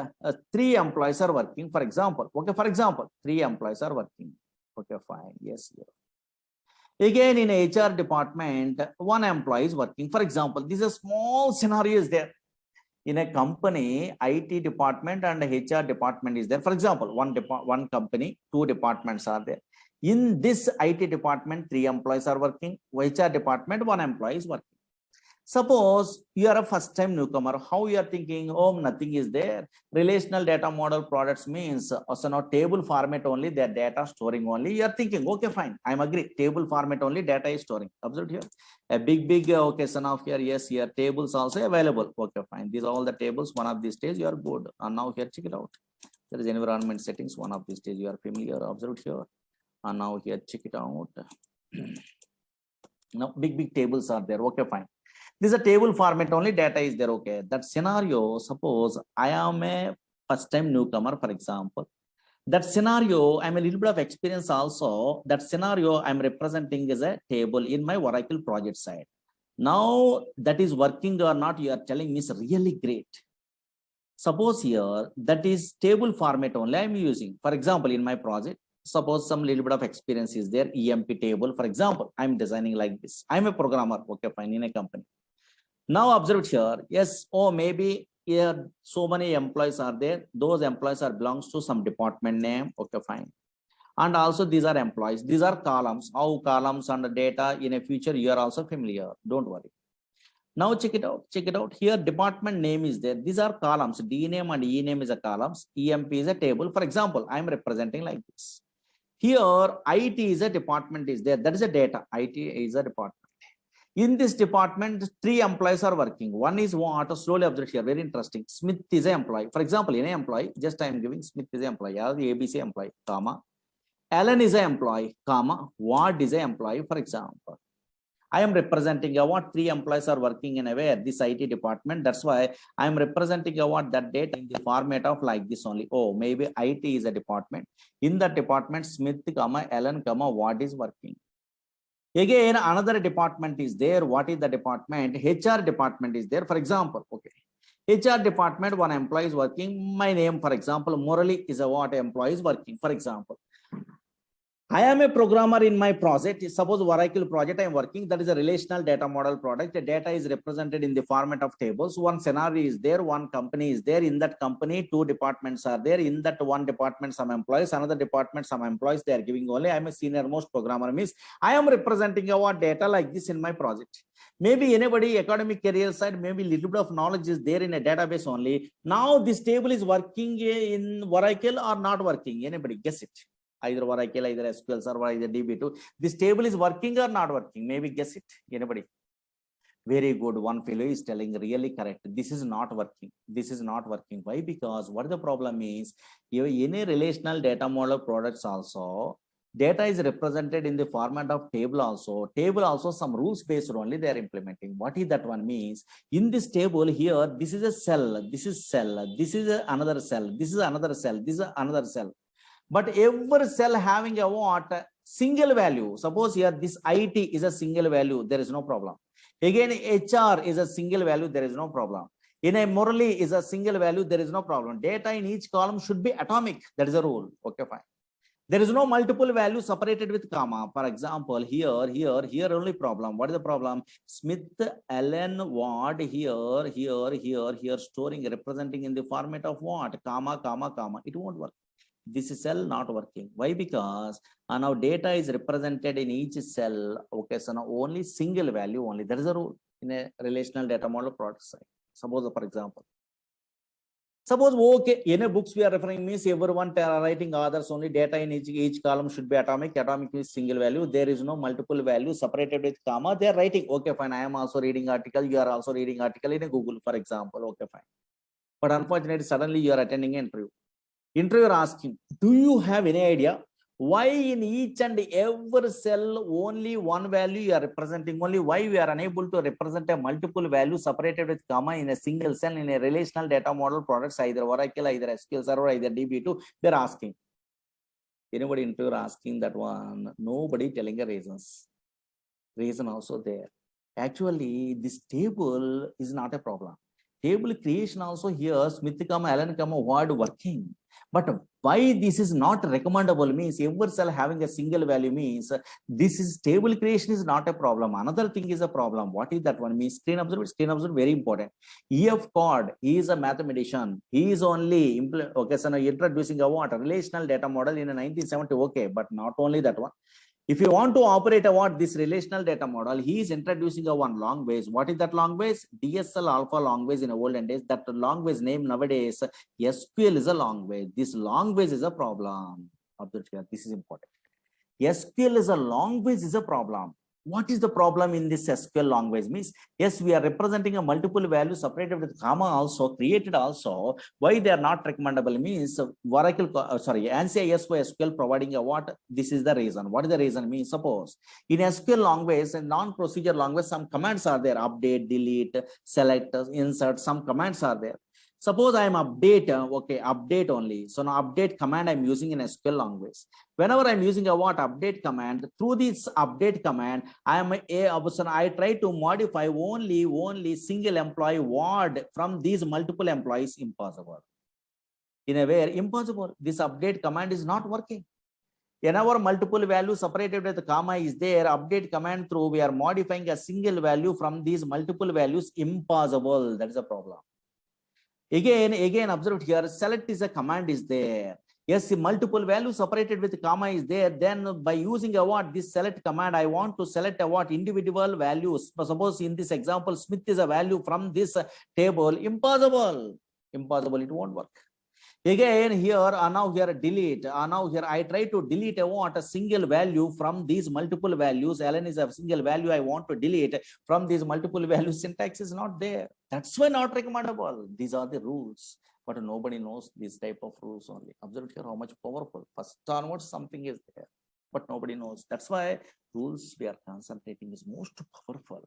3 employees are working, for example. Okay, for example, 3 employees are working. Okay, fine. Yes, here. Again, in HR department, 1 employee is working. For example, this is a small scenario is there. In a company, IT department and HR department is there. For example, one company, 2 departments are there. In this IT department, 3 employees are working. HR department, 1 employee is working. Suppose you are a first time newcomer, how you are thinking, oh, nothing is there. Relational data model products means also not table format only, their data storing only. You are thinking, okay, fine, I'm agree. Table format only, data is storing. Observe here. A big okay, son of here, yes, here tables also available. Okay, fine. These are all the tables. One of these days you are good. And now here, check it out. There is environment settings. One of these days you are familiar. Observe here. And now here, check it out. Now big tables are there. Okay, fine. This is a table format only, data is there. Okay, that scenario, suppose I am a first time newcomer, for example. That scenario, I'm a little bit of experience also. That scenario I'm representing as a table in my Oracle project side. Now that is working or not, you are telling me is really great. Suppose here that is table format only I'm using. For example, in my project, suppose some little bit of experience is there, EMP table. For example, I'm designing like this. I'm a programmer, okay, fine, in a company. Now observe here, yes, oh, maybe here so many employees are there. Those employees are belongs to some department name, okay, fine. And also these are employees. These are columns. How columns and the data in a future you are also familiar. Don't worry. Now check it out. Check it out. Here department name is there. These are columns. D name and E name is a columns. EMP is a table. For example, I am representing like this. Here IT is a department is there. That is a data. IT is a department. In this department, 3 employees are working. One is what? Slowly observe here. Very interesting. Smith is an employee. For example, in an employee, just I am giving Smith is an employee. The ABC employee, comma. Alan is an employee, comma. Ward is an employee, for example. I am representing what 3 employees are working in a way at this IT department. That's why I am representing what that data in the format of like this only. Oh, maybe IT is a department. In that department, Smith, Ellen, what is working. Again, another department is there. What is the department? HR department is there. For example, okay. HR department, one employee is working. My name, for example, Murali is a what employee is working. For example, I am a programmer in my project. Suppose Oracle project I am working, that is a relational data model product. The data is represented in the format of tables. One scenario is there, one company is there. In that company, 2 departments are there. In that one department, some employees, another department, some employees, they are giving only. I am a senior most programmer, means I am representing what data like this in my project. Maybe anybody academic career side, maybe little bit of knowledge is there in a database only. Now this table is working in Oracle or not working. Anybody guess it? Either Oracle, either SQL Server, either DB2. This table is working or not working? Maybe guess it. Anybody? Very good. One fellow is telling really correct. This is not working. This is not working. Why? Because what the problem is, any relational data model products also, data is represented in the format of table also. Table also some rules based only they are implementing. What is that one means? In this table here, this is a cell, this is cell, this is another cell, this is another cell, this is another cell. But every cell having a what? Single value. Suppose here this IT is a single value, there is no problem. Again, HR is a single value, there is no problem. In a Murali is a single value, there is no problem. Data in each column should be atomic. That is a rule. Okay, fine. There is no multiple value separated with comma. For example, here only problem. What is the problem? Smith, Allen, Ward, here, storing, representing in the format of what? Comma, comma, comma. It won't work. This cell not working. Why? Because now data is represented in each cell. Okay, so now only single value only. That is a rule in a relational data model product side. Suppose, for example, suppose okay, in a books we are referring means everyone writing others only data in each column should be atomic. Atomic is single value. There is no multiple value separated with comma. They are writing. Okay, fine. I am also reading article. You are also reading article in a Google, for example. Okay, fine. But unfortunately, suddenly you are attending an interview. Interviewer asking, do you have any idea why in each and every cell only one value you are representing? Only why we are unable to represent a multiple value separated with comma in a single cell in a relational data model products, either Oracle, either SQL Server, either DB2? They're asking. Anybody interviewer asking that one? Nobody telling a reasons. Reason also there. Actually, this table is not a problem. Table creation also here, Smith, Allen, word working. But why this is not recommendable means every cell having a single value means this is table creation is not a problem. Another thing is a problem. What is that one means? Screen observer very important. E.F. Cord, he is a mathematician. He is only okay, so now introducing a what? A relational data model in 1970. Okay, but not only that one. If you want to operate this relational data model, he is introducing a one language. What is that language? DSL alpha language in olden days. That language name nowadays, SQL is a language. This language is a problem. This is important. SQL is a language is a problem. What is the problem in this SQL language? Means, yes, we are representing a multiple value separated with comma also, created also. Why they are not recommendable means Oracle, ANSI SQL providing a what? This is the reason. What is the reason? Means suppose in SQL language and non-procedure language, some commands are there: update, delete, select, insert. Some commands are there. Suppose I am update, okay, update only. So now update command I'm using in SQL language. Whenever I'm using a what update command, through this update command, I try to modify only single employee word from these multiple employees. Impossible. In a way, impossible. This update command is not working. Whenever multiple value separated with the comma is there, update command through we are modifying a single value from these multiple values. Impossible. That is a problem. Again, observe here, select is a command is there. Yes, multiple value separated with comma is there. Then by using a what? This select command, I want to select a what? Individual values. Suppose in this example, Smith is a value from this table. Impossible. Impossible. It won't work. Again, here, now here delete. Now here I try to delete a single value from these multiple values. Allen is a single value I want to delete from these multiple values. Syntax is not there. That's why not recommendable. These are the rules. But nobody knows this type of rules only. Observe here how much powerful. First onwards something is there, but nobody knows. That's why rules we are concentrating is most powerful.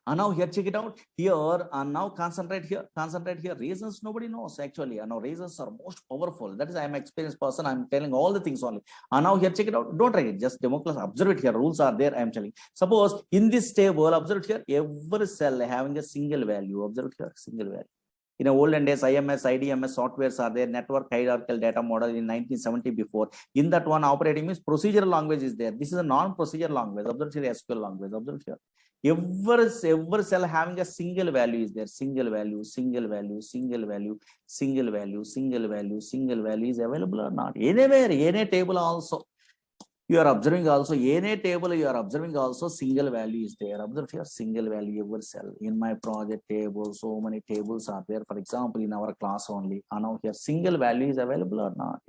And now here, check it out here, and now concentrate here. Reasons nobody knows actually. And now reasons are most powerful. That is, I am an experienced person. I'm telling all the things only. And now here, check it out. Don't write it. Just democracy. Observe it here. Rules are there. I am telling. Suppose in this table, observe it here. Every cell having a single value. Observe it here. Single value. In the olden days, IMS, IDMS softwares are there, network hierarchical data model in 1970 before. In that one, operating means procedural language is there. This is a non-procedural language. Observe here, SQL language. Observe here. Every cell having a single value is there. Single value, single value, single value, single value, single value, single value is available or not. Anywhere, any table also. You are observing also any table, you are observing also single value is there. Observe here, single value every cell. In my project table, so many tables are there. For example, in our class only. And now here, single value is available or not.